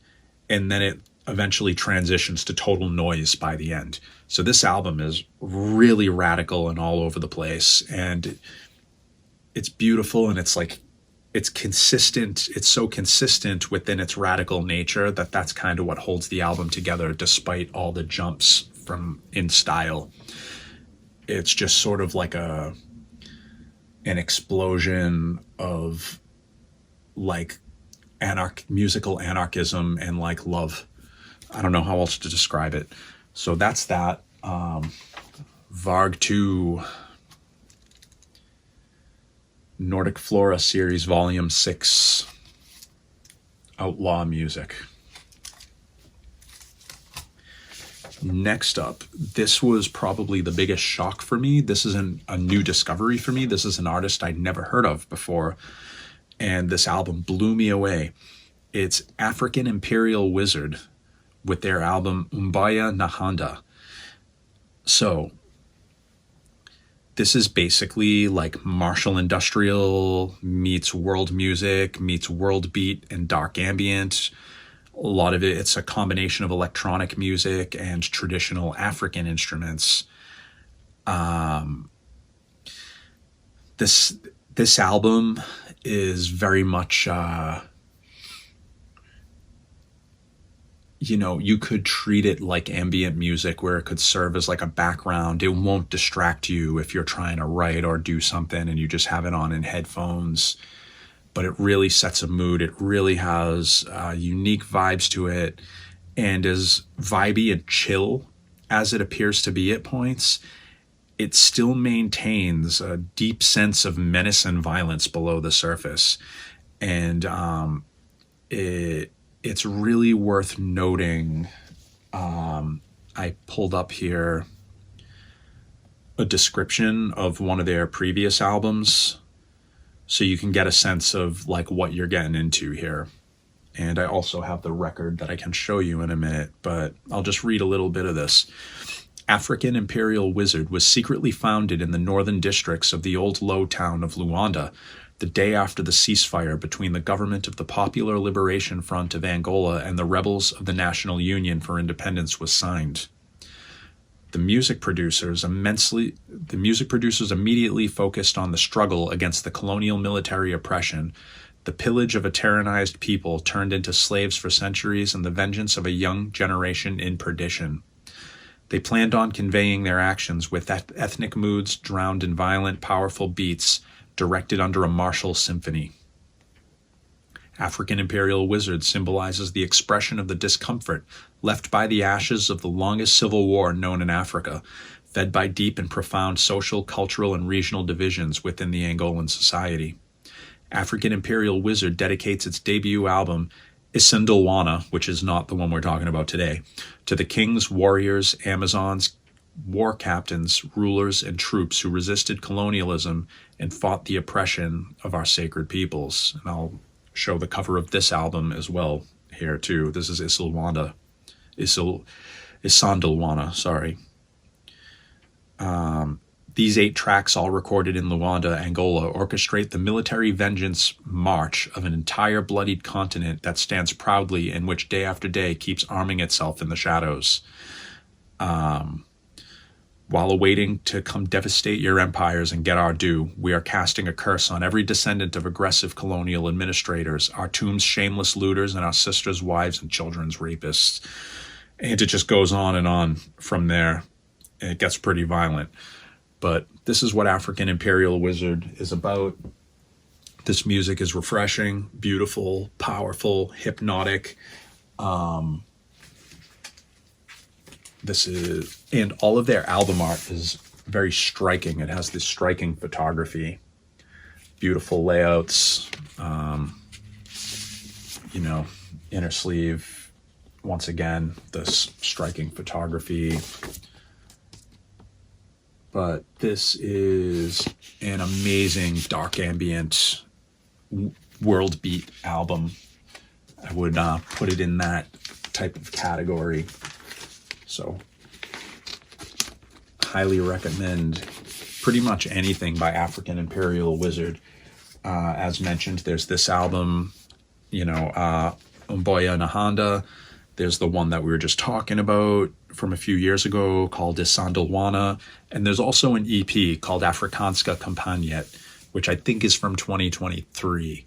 A: and then it eventually transitions to total noise by the end. So this album is really radical and all over the place, and it's beautiful, and it's like, it's consistent. It's so consistent within its radical nature that that's kind of what holds the album together, despite all the jumps from in style. It's just sort of like an explosion of like musical anarchism and like love. I don't know how else to describe it. So that's that. Varg 2, Nordic Flora Series Volume 6, Outlaw Music. Next up, this was probably the biggest shock for me. This is a new discovery for me. This is an artist I'd never heard of before, and this album blew me away. It's African Imperial Wizard with their album Umbaya Nahanda. So this is basically like Marshall Industrial meets world music, meets world beat and dark ambient. A lot of it, it's a combination of electronic music and traditional African instruments. This album is very much, you could treat it like ambient music where it could serve as like a background. It won't distract you if you're trying to write or do something and you just have it on in headphones. But it really sets a mood. It really has unique vibes to it. And as vibey and chill as it appears to be at points, it still maintains a deep sense of menace and violence below the surface. And it's really worth noting. I pulled up here a description of one of their previous albums, so you can get a sense of like what you're getting into here. And I also have the record that I can show you in a minute, but I'll just read a little bit of this. African Imperial Wizard was secretly founded in the northern districts of the old low town of Luanda the day after the ceasefire between the government of the Popular Liberation Front of Angola and the rebels of the National Union for Independence was signed. The music producers immediately focused on the struggle against the colonial military oppression, the pillage of a tyrannized people turned into slaves for centuries, and the vengeance of a young generation in perdition. They planned on conveying their actions with ethnic moods drowned in violent, powerful beats, directed under a martial symphony. African Imperial Wizard symbolizes the expression of the discomfort left by the ashes of the longest civil war known in Africa, fed by deep and profound social, cultural, and regional divisions within the Angolan society. African Imperial Wizard dedicates its debut album, Isandlwana, which is not the one we're talking about today, to the kings, warriors, Amazons, war captains, rulers, and troops who resisted colonialism and fought the oppression of our sacred peoples. And I'll show the cover of this album as well here too. This is Isandlwana, sorry. These 8 tracks, all recorded in Luanda, Angola, orchestrate the military vengeance march of an entire bloodied continent that stands proudly and which day after day keeps arming itself in the shadows. While awaiting to come devastate your empires and get our due, we are casting a curse on every descendant of aggressive colonial administrators, our tomb's shameless looters, and our sisters' wives and children's rapists. And it just goes on and on from there. It gets pretty violent. But this is what African Imperial Wizard is about. This music is refreshing, beautiful, powerful, hypnotic. And all of their album art is very striking. It has this striking photography, beautiful layouts, inner sleeve. Once again, this striking photography. But this is an amazing dark ambient world beat album. I would put it in that type of category. So highly recommend pretty much anything by African Imperial Wizard. As mentioned, there's this album, Umboya Nahanda. There's the one that we were just talking about from a few years ago called Isandlwana. And there's also an EP called Afrikaanska Kampanje, which I think is from 2023,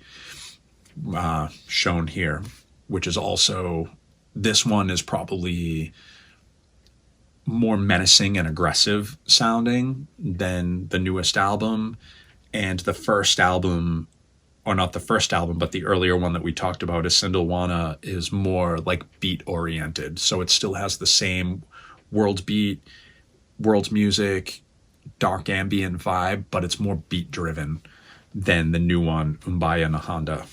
A: shown here, which is also, this one is probably more menacing and aggressive sounding than the newest album. And the first album, or not the first album, but the earlier one that we talked about, Isandlwana, is more like beat oriented. So it still has the same world beat, world music, dark ambient vibe, but it's more beat driven than the new one, Umboya Nahanda.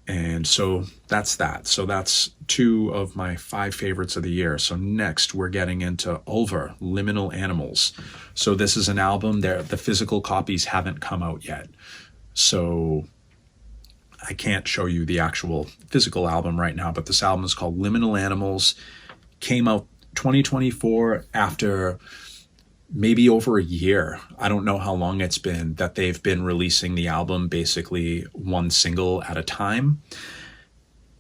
A: And so that's that. So that's 2 of my 5 favorites of the year. So next we're getting into Ulver, Liminal Animals. So this is an album there. The physical copies haven't come out yet. So I can't show you the actual physical album right now, but this album is called Liminal Animals. Came out 2024 after maybe over a year. I don't know how long it's been that they've been releasing the album, basically one single at a time.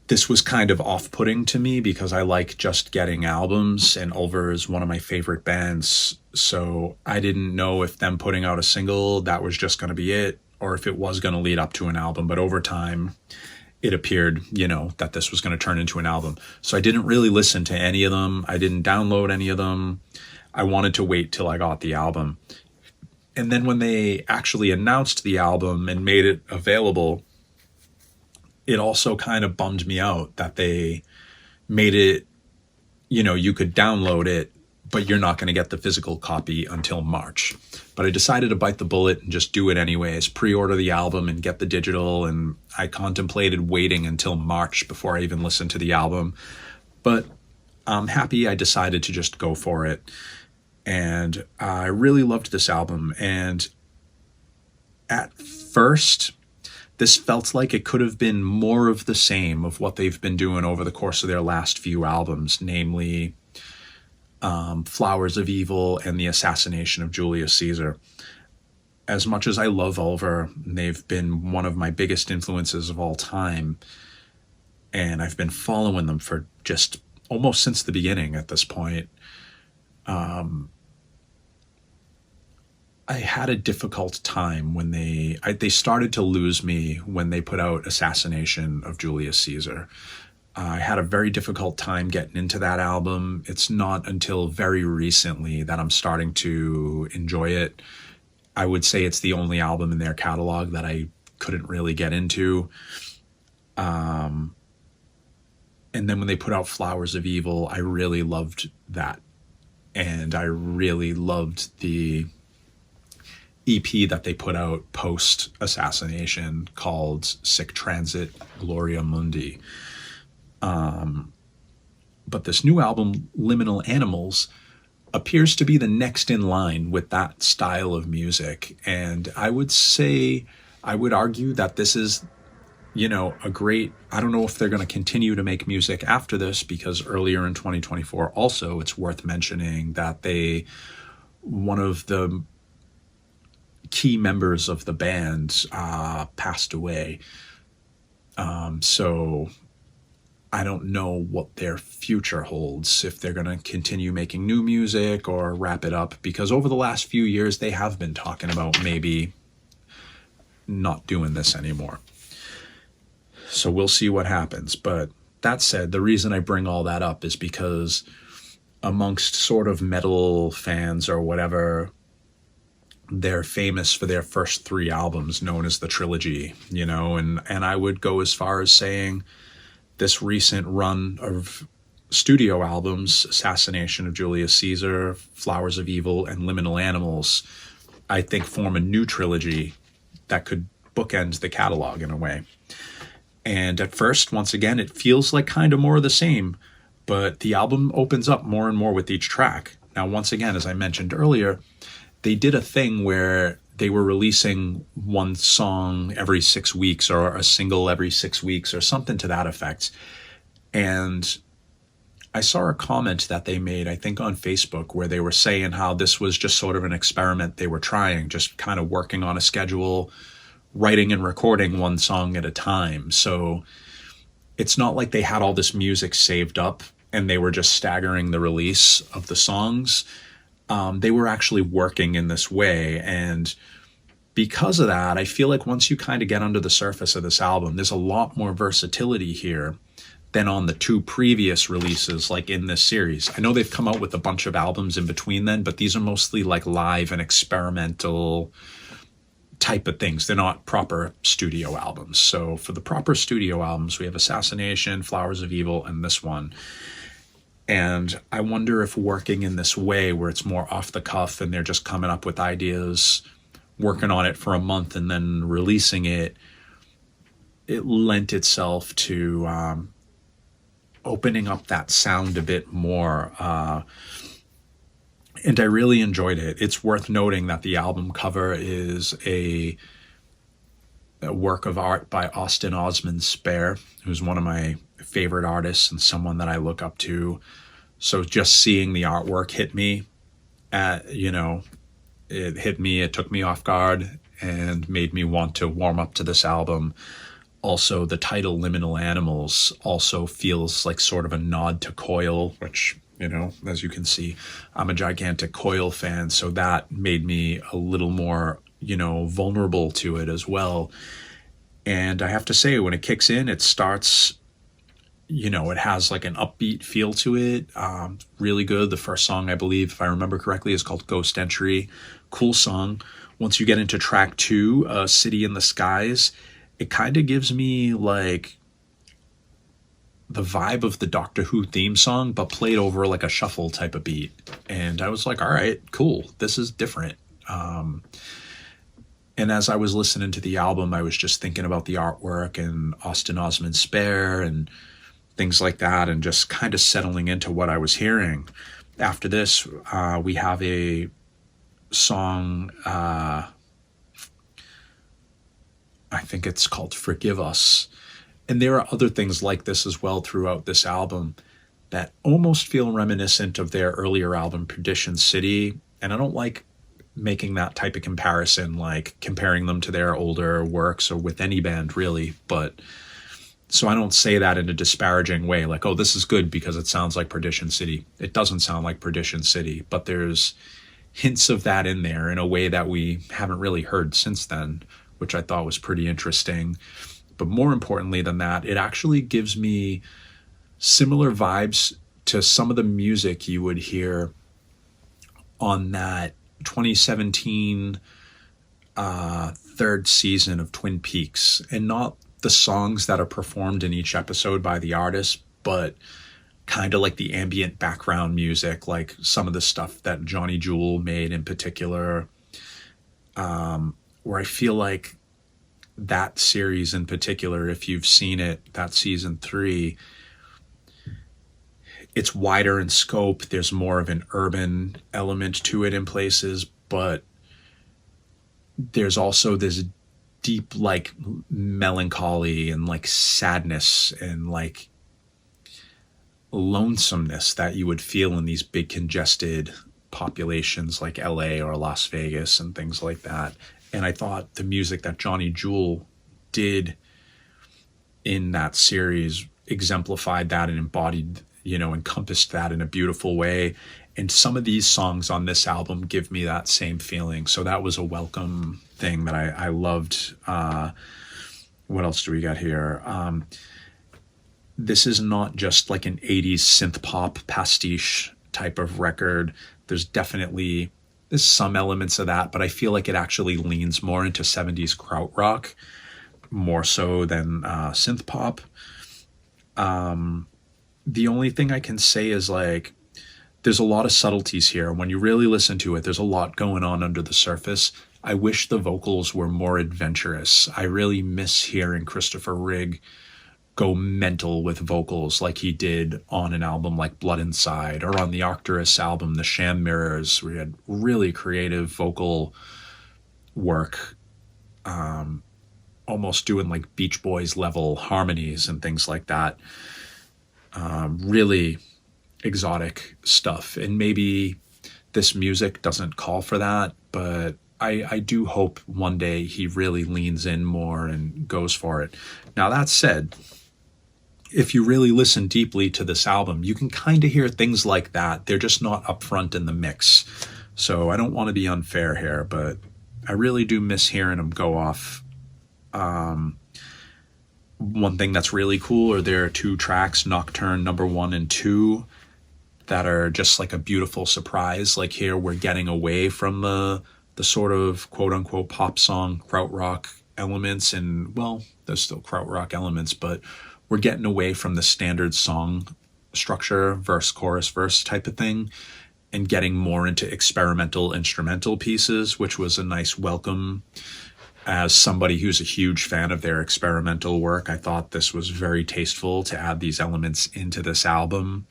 A: This was kind of off-putting to me because I like just getting albums, and Ulver is one of my favorite bands. So I didn't know if them putting out a single, that was just going to be it, or if it was going to lead up to an album. But over time, it appeared, that this was going to turn into an album. So I didn't really listen to any of them. I didn't download any of them. I wanted to wait till I got the album. And then when they actually announced the album and made it available, it also kind of bummed me out that they made it, you could download it, but you're not going to get the physical copy until March. But I decided to bite the bullet and just do it anyways, pre-order the album and get the digital. And I contemplated waiting until March before I even listened to the album. But I'm happy I decided to just go for it. And I really loved this album. And at first, this felt like it could have been more of the same of what they've been doing over the course of their last few albums, namely Flowers of Evil and The Assassination of Julius Caesar. As much as I love Ulver, they've been one of my biggest influences of all time. And I've been following them for just almost since the beginning at this point. I had a difficult time when they started to lose me when they put out Assassination of Julius Caesar. I had a very difficult time getting into that album. It's not until very recently that I'm starting to enjoy it. I would say it's the only album in their catalog that I couldn't really get into. And then when they put out Flowers of Evil, I really loved that. And I really loved the EP that they put out post-Assassination called Sic Transit Gloria Mundi. But this new album, Liminal Animals, appears to be the next in line with that style of music. And I would argue that this is, a great, I don't know if they're going to continue to make music after this, because earlier in 2024, also, it's worth mentioning that one of the key members of the band passed away. So I don't know what their future holds, if they're going to continue making new music or wrap it up, because over the last few years, they have been talking about maybe not doing this anymore. So we'll see what happens. But that said, the reason I bring all that up is because amongst sort of metal fans or whatever, they're famous for their first 3 albums known as the trilogy, and I would go as far as saying this recent run of studio albums, Assassination of Julius Caesar, Flowers of Evil, and Liminal Animals, I think form a new trilogy that could bookend the catalog in a way. And at first, once again, it feels like kind of more of the same, but the album opens up more and more with each track. Now, once again, as I mentioned earlier, they did a thing where they were releasing one song every 6 weeks or a single every 6 weeks or something to that effect. And I saw a comment that they made, I think on Facebook, where they were saying how this was just sort of an experiment they were trying, just kind of working on a schedule, writing and recording one song at a time. So it's not like they had all this music saved up and they were just staggering the release of the songs. They were actually working in this way. And because of that, I feel like once you kind of get under the surface of this album, there's a lot more versatility here than on the two previous releases, like in this series. I know they've come out with a bunch of albums in between then, but these are mostly like live and experimental type of things. They're not proper studio albums. So for the proper studio albums, we have Assassination, Flowers of Evil, and this one. And I wonder if working in this way, where it's more off the cuff and they're just coming up with ideas, working on it for a month and then releasing it, it lent itself to opening up that sound a bit more. And I really enjoyed it. It's worth noting that the album cover is a work of art by Austin Osman Spare, who's one of my favorite artists and someone that I look up to. So just seeing the artwork hit me, it hit me, it took me off guard and made me want to warm up to this album. Also, the title Liminal Animals also feels like sort of a nod to Coil, which, as you can see, I'm a gigantic Coil fan. So that made me a little more, vulnerable to it as well. And I have to say, when it kicks in, it starts, it has like an upbeat feel to it. Really good. The first song, I believe, if I remember correctly, is called Ghost Entry. Cool song. Once you get into track 2, City in the Skies, it kind of gives me like the vibe of the Doctor Who theme song, but played over like a shuffle type of beat. And I was like, all right, cool. This is different. And as I was listening to the album, I was just thinking about the artwork and Austin Osman Spare and things like that, and just kind of settling into what I was hearing. After this, we have a song, I think it's called Forgive Us. And there are other things like this as well throughout this album that almost feel reminiscent of their earlier album, Perdition City. And I don't like making that type of comparison, like comparing them to their older works or with any band really. But so I don't say that in a disparaging way, like, oh, this is good because it sounds like Perdition City. It doesn't sound like Perdition City, but there's hints of that in there in a way that we haven't really heard since then, which I thought was pretty interesting. But more importantly than that, it actually gives me similar vibes to some of the music you would hear on that 2017 third season of Twin Peaks. And not the songs that are performed in each episode by the artist, but kind of like the ambient background music, like some of the stuff that Johnny Jewel made in particular, where I feel like that series in particular, if you've seen it, that season 3, it's wider in scope. There's more of an urban element to it in places, but there's also this deep like melancholy and like sadness and like lonesomeness that you would feel in these big congested populations like LA or Las Vegas and things like that. And I thought the music that Johnny Jewel did in that series exemplified that and embodied, encompassed that in a beautiful way. And some of these songs on this album give me that same feeling. So that was a welcome thing that I loved. What else do we got here? This is not just like an 80s synth pop pastiche type of record. There's some elements of that, but I feel like it actually leans more into 70s krautrock, more so than synth pop. The only thing I can say is like there's a lot of subtleties here. When you really listen to it, there's a lot going on under the surface. I wish the vocals were more adventurous. I really miss hearing Christopher Rigg go mental with vocals like he did on an album like Blood Inside, or on the Arcturus album, The Sham Mirrors, where he had really creative vocal work, almost doing like Beach Boys level harmonies and things like that. Really exotic stuff. And maybe this music doesn't call for that, but I do hope one day he really leans in more and goes for it. Now, that said, if you really listen deeply to this album, you can kind of hear things like that. They're just not upfront in the mix. So I don't want to be unfair here, but I really do miss hearing him go off. One thing that's really cool are there are 2 tracks, Nocturne number 1 and 2, that are just like a beautiful surprise. Like here, we're getting away from the sort of quote unquote pop song krautrock elements, and well, there's still krautrock elements, but we're getting away from the standard song structure, verse, chorus, verse type of thing, and getting more into experimental instrumental pieces, which was a nice welcome. As somebody who's a huge fan of their experimental work, I thought this was very tasteful to add these elements into this album.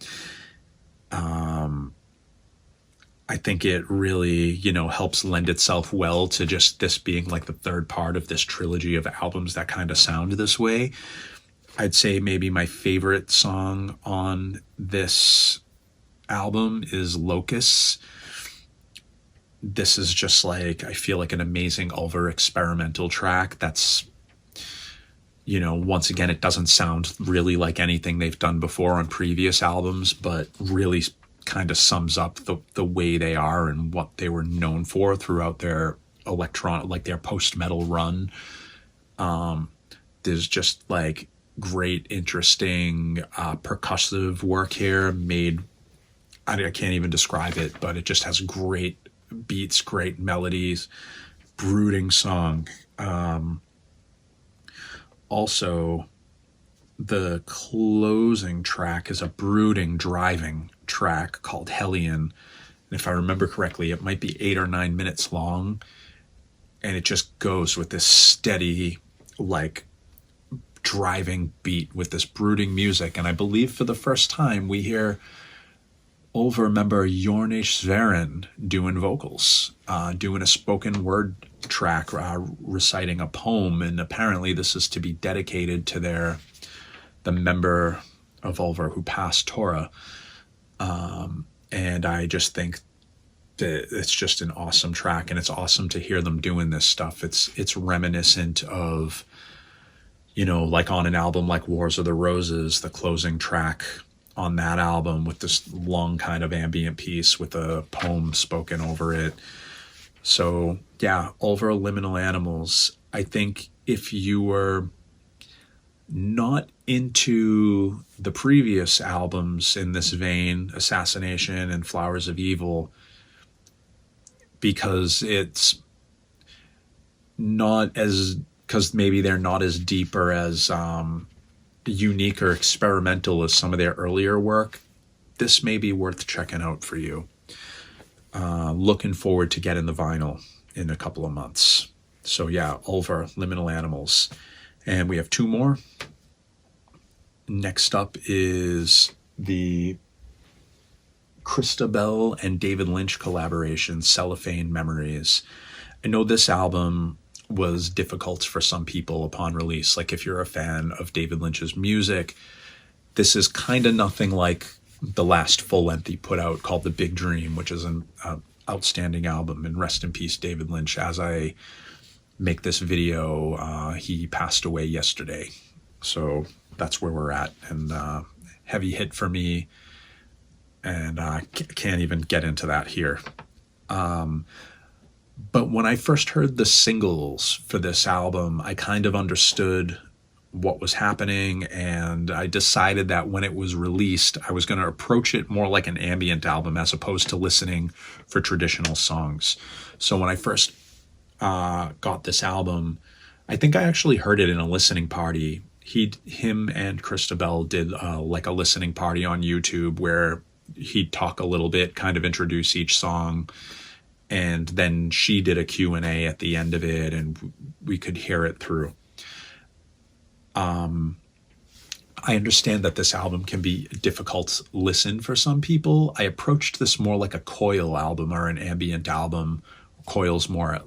A: I think it really, helps lend itself well to just this being like the third part of this trilogy of albums that kind of sound this way. I'd say maybe my favorite song on this album is Locusts. This is just like, I feel like an amazing Ulver experimental track that's, once again, it doesn't sound really like anything they've done before on previous albums, but really kind of sums up the way they are and what they were known for throughout their their post-metal run. There's just like great, interesting percussive work here made. I can't even describe it, but it just has great beats, great melodies, brooding song. Also, the closing track is a brooding, driving track called Hellion. And if I remember correctly, it might be 8 or 9 minutes long. And it just goes with this steady, like, driving beat with this brooding music. And I believe for the first time we hear Ulver member Jornish Sveren doing vocals, doing a spoken word track, reciting a poem. And apparently this is to be dedicated to the member of Ulver who passed, Tora. And I just think that it's just an awesome track, and it's awesome to hear them doing this stuff. It's reminiscent of, like on an album like Wars of the Roses, the closing track on that album with this long kind of ambient piece with a poem spoken over it. So yeah, Ulver Liminal Animals. I think if you were not into the previous albums in this vein, Assassination and Flowers of Evil, because because maybe they're not as deep or as unique or experimental as some of their earlier work, this may be worth checking out for you. Looking forward to getting the vinyl in a couple of months. So yeah, Ulver Liminal Animals. And we have 2 more. Next up is the Christabel and David Lynch collaboration, Cellophane Memories. I know this album was difficult for some people upon release. Like if you're a fan of David Lynch's music, this is kind of nothing like the last full length he put out called The Big Dream, which is an outstanding album. And rest in peace, David Lynch. As I make this video, he passed away yesterday. So that's where we're at. And heavy hit for me. And I can't even get into that here. But when I first heard the singles for this album, I kind of understood what was happening, and I decided that when it was released, I was going to approach it more like an ambient album as opposed to listening for traditional songs. So when I first got this album, I think I actually heard it in a listening party him and Christabel did like a listening party on YouTube where he'd talk a little bit, kind of introduce each song, and then she did a Q&A at the end of it, and we could hear it through. I understand that this album can be a difficult listen for some people. I approached this more like a Coil album or an ambient album. Coil's more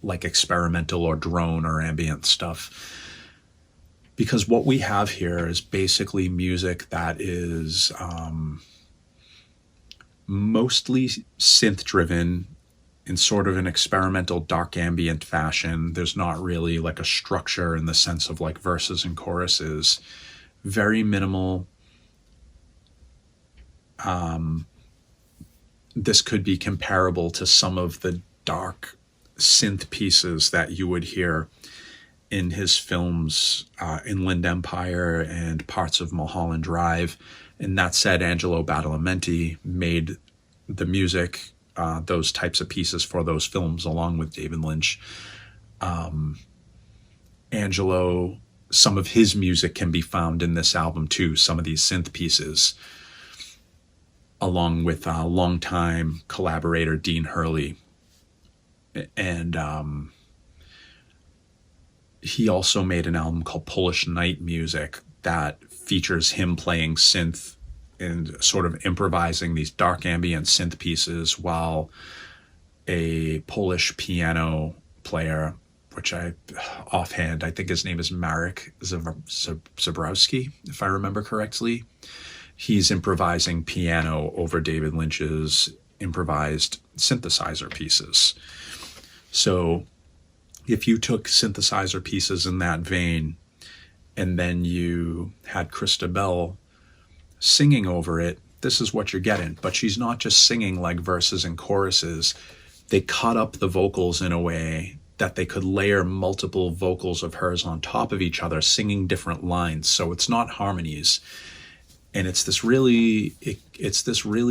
A: like experimental or drone or ambient stuff. Because what we have here is basically music that is mostly synth-driven in sort of an experimental dark ambient fashion. There's not really like a structure in the sense of like verses and choruses. Very minimal. This could be comparable to some of the dark synth pieces that you would hear in his films, Inland Empire and parts of Mulholland Drive. And that said, Angelo Badalamenti made the music, those types of pieces for those films along with David Lynch. Angelo, some of his music can be found in this album too, some of these synth pieces, along with longtime collaborator Dean Hurley. And he also made an album called Polish Night Music that features him playing synth and sort of improvising these dark ambient synth pieces while a Polish piano player, which I think his name is Marek Zabrowski, if I remember correctly. He's improvising piano over David Lynch's improvised synthesizer pieces. So if you took synthesizer pieces in that vein and then you had Christabel singing over it, this is what you're getting. But she's not just singing like verses and choruses. They cut up the vocals in a way that they could layer multiple vocals of hers on top of each other, singing different lines. So it's not harmonies. And it's this really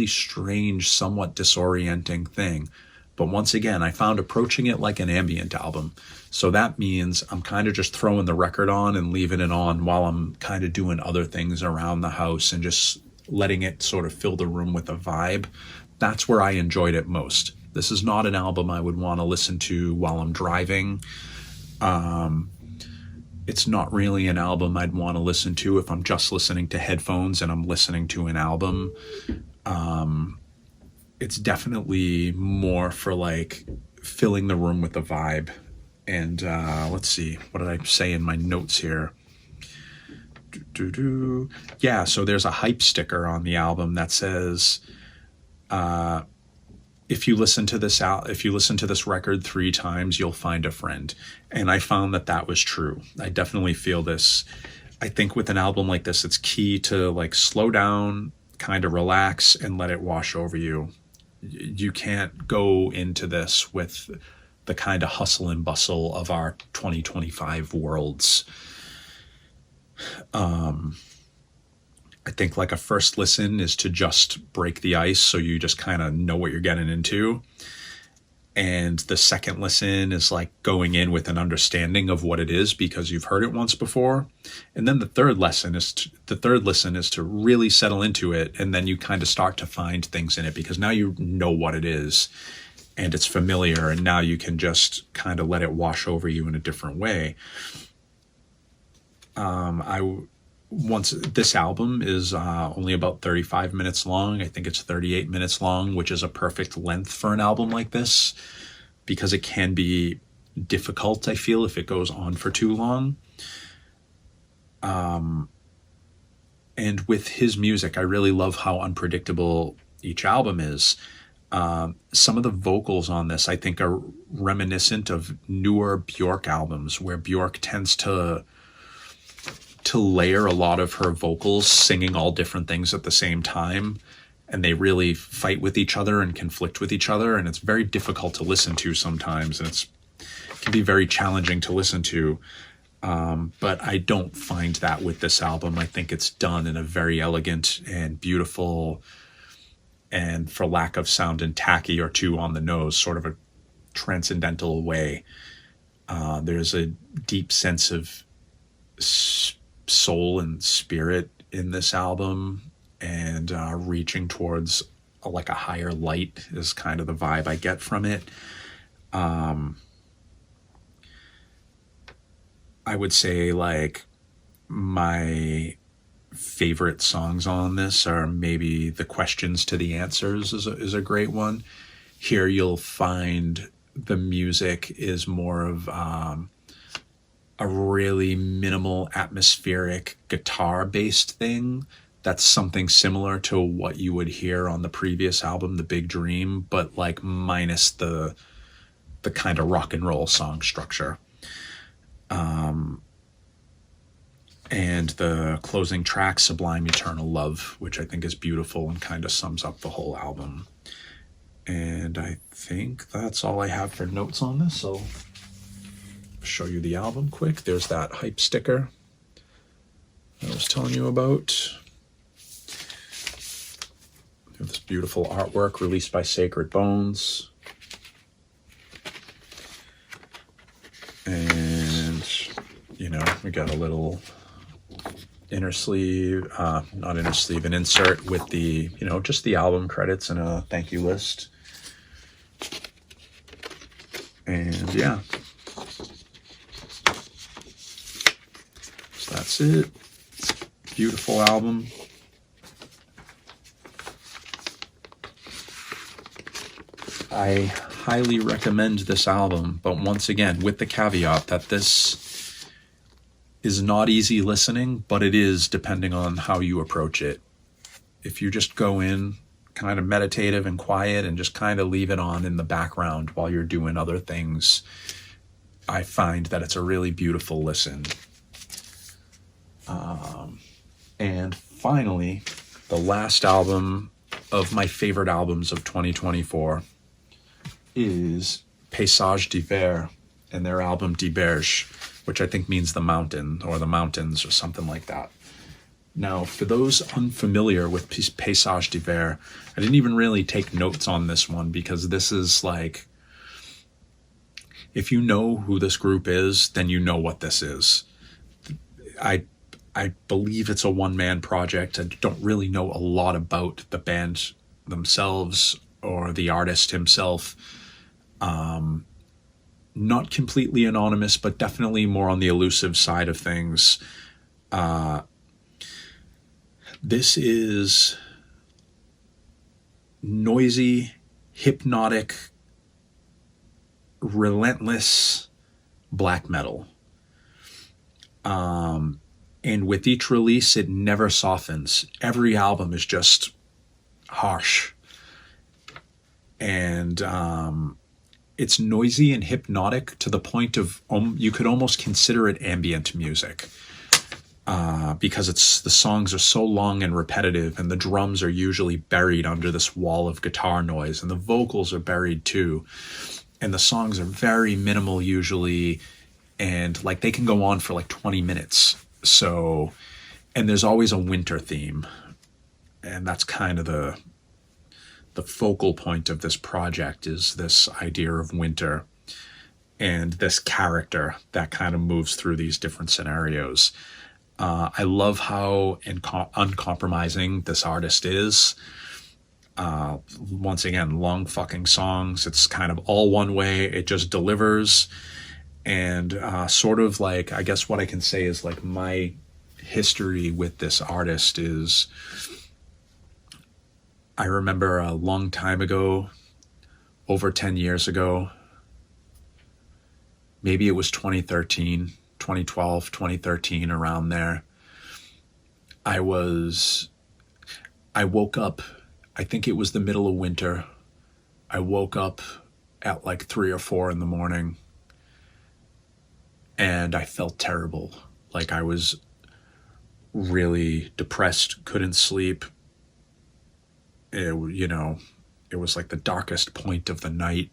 A: strange, somewhat disorienting thing. But once again, I found approaching it like an ambient album. So that means I'm kind of just throwing the record on and leaving it on while I'm kind of doing other things around the house and just letting it sort of fill the room with a vibe. That's where I enjoyed it most. This is not an album I would want to listen to while I'm driving. It's not really an album I'd want to listen to if I'm just listening to headphones and I'm listening to an album. It's definitely more for like filling the room with a vibe. And let's see, what did I say in my notes here? Yeah, so there's a hype sticker on the album that says, if you listen to this record 3 times, you'll find a friend. And I found that was true. I definitely feel this. I think with an album like this, it's key to like slow down, kind of relax, and let it wash over you. You can't go into this with the kind of hustle and bustle of our 2025 worlds. I think like a first listen is to just break the ice so you just kind of know what you're getting into. And the second listen is like going in with an understanding of what it is because you've heard it once before. And then the third listen is to really settle into it, and then you kind of start to find things in it because now you know what it is and it's familiar, and now you can just kind of let it wash over you in a different way. This album is only about 35 minutes long. I think it's 38 minutes long, which is a perfect length for an album like this because it can be difficult, I feel, if it goes on for too long. And with his music, I really love how unpredictable each album is. Some of the vocals on this, I think, are reminiscent of newer Bjork albums where Bjork tends to layer a lot of her vocals, singing all different things at the same time, and they really fight with each other and conflict with each other, and it's very difficult to listen to sometimes, and it can be very challenging to listen to, but I don't find that with this album. I think it's done in a very elegant and beautiful, and for lack of sounding tacky or too on the nose, sort of a transcendental way. There's a deep sense of soul and spirit in this album, and reaching towards like a higher light is kind of the vibe I get from it. I would say like my favorite songs on this are maybe The Questions to the Answers is a great one. Here you'll find the music is more of a really minimal atmospheric guitar based thing. That's something similar to what you would hear on the previous album, The Big Dream, but like minus the kind of rock and roll song structure. And the closing track, Sublime Eternal Love, which I think is beautiful and kind of sums up the whole album. And I think that's all I have for notes on this. So show you the album quick. There's that hype sticker I was telling you about. This beautiful artwork released by Sacred Bones. And, you know, we got a little inner sleeve, not inner sleeve, an insert with the, you know, just the album credits and a thank you list. And yeah. So that's it. Beautiful album. I highly recommend this album, but once again, with the caveat that this is not easy listening, but it is depending on how you approach it. If you just go in kind of meditative and quiet and just kind of leave it on in the background while you're doing other things, I find that it's a really beautiful listen. And finally, the last album of my favorite albums of 2024 is Paysage d'Hiver and their album Die Berge, which I think means the mountain or the mountains or something like that. Now, for those unfamiliar with Paysage d'Hiver, I didn't even really take notes on this one because this is like, if you know who this group is, then you know what this is. I believe it's a one-man project. I don't really know a lot about the band themselves or the artist himself. Not completely anonymous, but definitely more on the elusive side of things. This is noisy, hypnotic, relentless black metal. And with each release, it never softens. Every album is just harsh. And it's noisy and hypnotic to the point of you could almost consider it ambient music. Because the songs are so long and repetitive, and the drums are usually buried under this wall of guitar noise, and the vocals are buried too. And the songs are very minimal usually, and like they can go on for like 20 minutes. So, and there's always a winter theme, and that's kind of the focal point of this project is this idea of winter and this character that kind of moves through these different scenarios. I love how uncompromising this artist is. Once again, long fucking songs. It's kind of all one way. It just delivers. And sort of like, I guess what I can say is like my history with this artist is, I remember a long time ago, over 10 years ago, maybe it was 2013, 2012, 2013, around there. I woke up, I think it was the middle of winter. I woke up at like 3 or 4 in the morning, and I felt terrible. Like I was really depressed, couldn't sleep. It was like the darkest point of the night.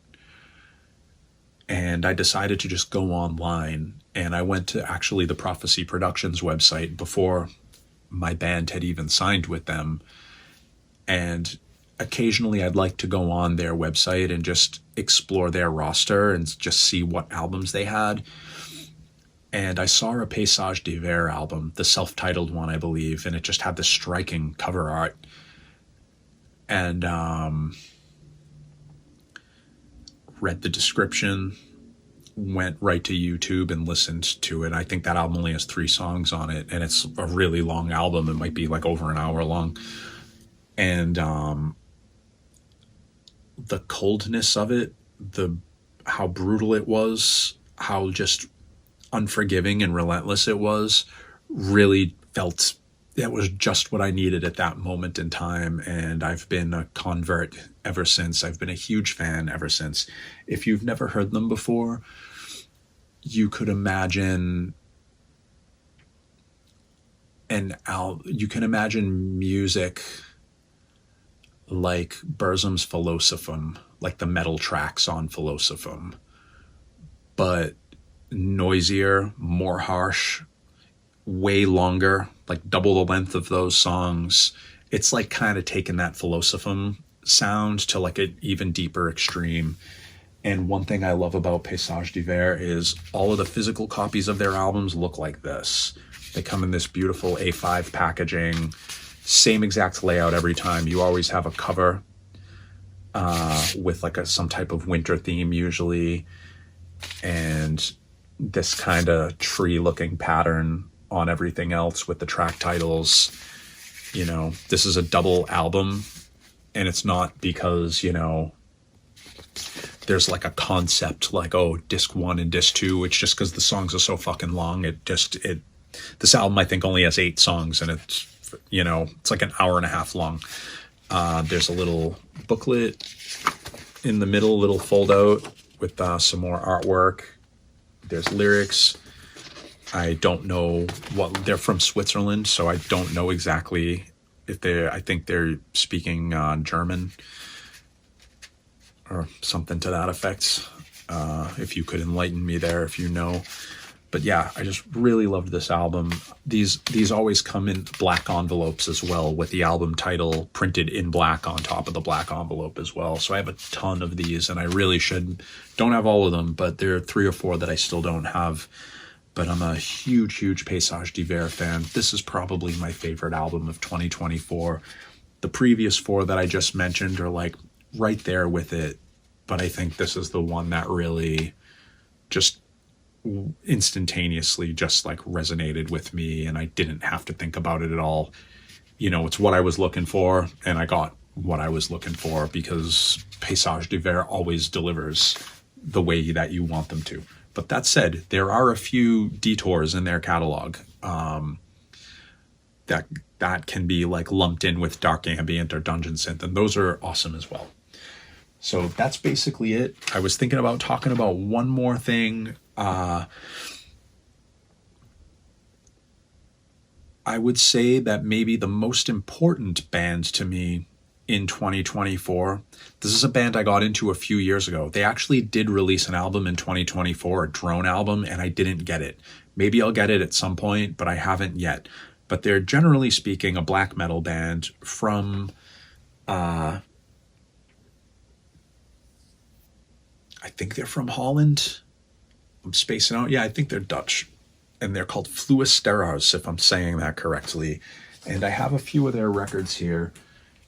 A: And I decided to just go online, and I went to actually the Prophecy Productions website before my band had even signed with them. And occasionally I'd like to go on their website and just explore their roster and just see what albums they had. and I saw a Paysage d'Hiver album, the self-titled one, I believe, and it just had this striking cover art. And read the description, went right to YouTube and listened to it. I think that album only has 3 songs on it, and it's a really long album. It might be like over an hour long. And the coldness of it, how brutal it was, how just unforgiving and relentless it was, really felt it was just what I needed at that moment in time. And I've been a convert ever since. I've been a huge fan ever since. If you've never heard them before, you could imagine you can imagine music like Burzum's Philosophum, like the metal tracks on Philosophum, but noisier, more harsh, way longer, like double the length of those songs. It's like kind of taking that Philosophum sound to like an even deeper extreme. And one thing I love about Paysage d'Hiver is all of the physical copies of their albums look like this. They come in this beautiful A5 packaging, same exact layout every time. You always have a cover with like some type of winter theme usually, and this kind of tree-looking pattern on everything else with the track titles. You know, this is a double album, and it's not because, you know, there's like a concept like, oh, disc 1 and disc 2. It's just because the songs are so fucking long. This album I think only has 8 songs, and it's, you know, it's like an hour and a half long. There's a little booklet in the middle, little fold out with some more artwork. There's lyrics. I don't know they're from Switzerland, so I don't know exactly if I think they're speaking German or something to that effect. If you could enlighten me there, if you know. But yeah, I just really loved this album. These always come in black envelopes as well, with the album title printed in black on top of the black envelope as well. So I have a ton of these, and I really don't have all of them, but there are 3 or 4 that I still don't have. But I'm a huge, huge Paysage d'Hiver fan. This is probably my favorite album of 2024. The previous 4 that I just mentioned are like right there with it, but I think this is the one that really just instantaneously just like resonated with me, and I didn't have to think about it at all. You know, it's what I was looking for, and I got what I was looking for, because Paysage d'Hiver always delivers the way that you want them to. But that said, there are a few detours in their catalog that can be like lumped in with dark ambient or dungeon synth, and those are awesome as well. So that's basically it. I was thinking about talking about one more thing. I would say that maybe the most important band to me in 2024, this is a band I got into a few years ago. They actually did release an album in 2024, a drone album, and I didn't get it. Maybe I'll get it at some point, but I haven't yet. But they're, generally speaking, a black metal band from I think they're from Holland. I'm spacing out. Yeah, I think they're Dutch. And they're called Fluisterars, if I'm saying that correctly. And I have a few of their records here.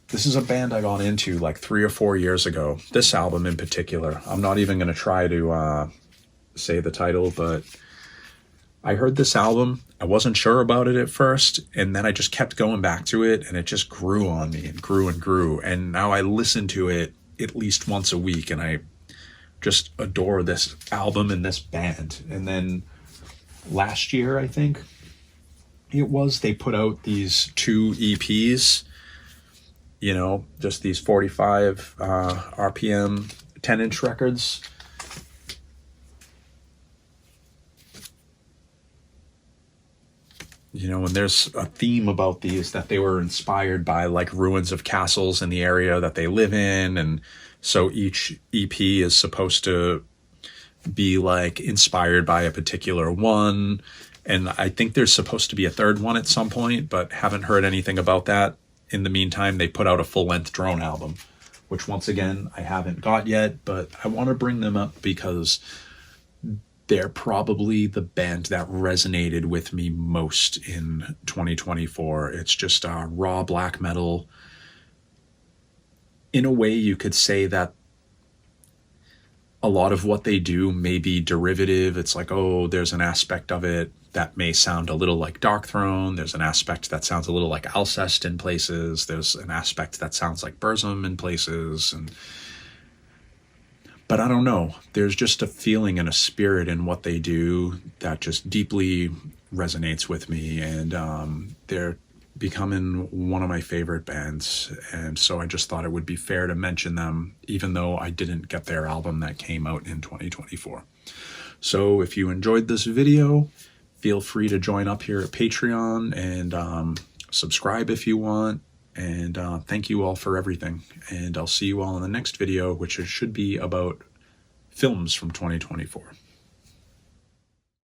A: This is a band I got into like 3 or 4 years ago. This album in particular. I'm not even going to try to say the title, but I heard this album. I wasn't sure about it at first, and then I just kept going back to it, and it just grew on me and grew and grew. And now I listen to it at least once a week, and I just adore this album and this band. And then last year, I think it was, they put out these 2 EPs, you know, just these 45 RPM 10-inch records. You know, and there's a theme about these, that they were inspired by like ruins of castles in the area that they live in. And so each EP is supposed to be like inspired by a particular one. And I think there's supposed to be a third one at some point, but haven't heard anything about that. In the meantime, they put out a full-length drone album, which once again, I haven't got yet, but I want to bring them up because they're probably the band that resonated with me most in 2024. It's just raw black metal. In a way, you could say that a lot of what they do may be derivative. It's like, oh, there's an aspect of it that may sound a little like Darkthrone. There's an aspect that sounds a little like Alcest in places. There's an aspect that sounds like Burzum in places. But I don't know. There's just a feeling and a spirit in what they do that just deeply resonates with me. And they're becoming one of my favorite bands. And so I just thought it would be fair to mention them, even though I didn't get their album that came out in 2024. So if you enjoyed this video, feel free to join up here at Patreon and subscribe if you want. And thank you all for everything. And I'll see you all in the next video, which should be about films from 2024.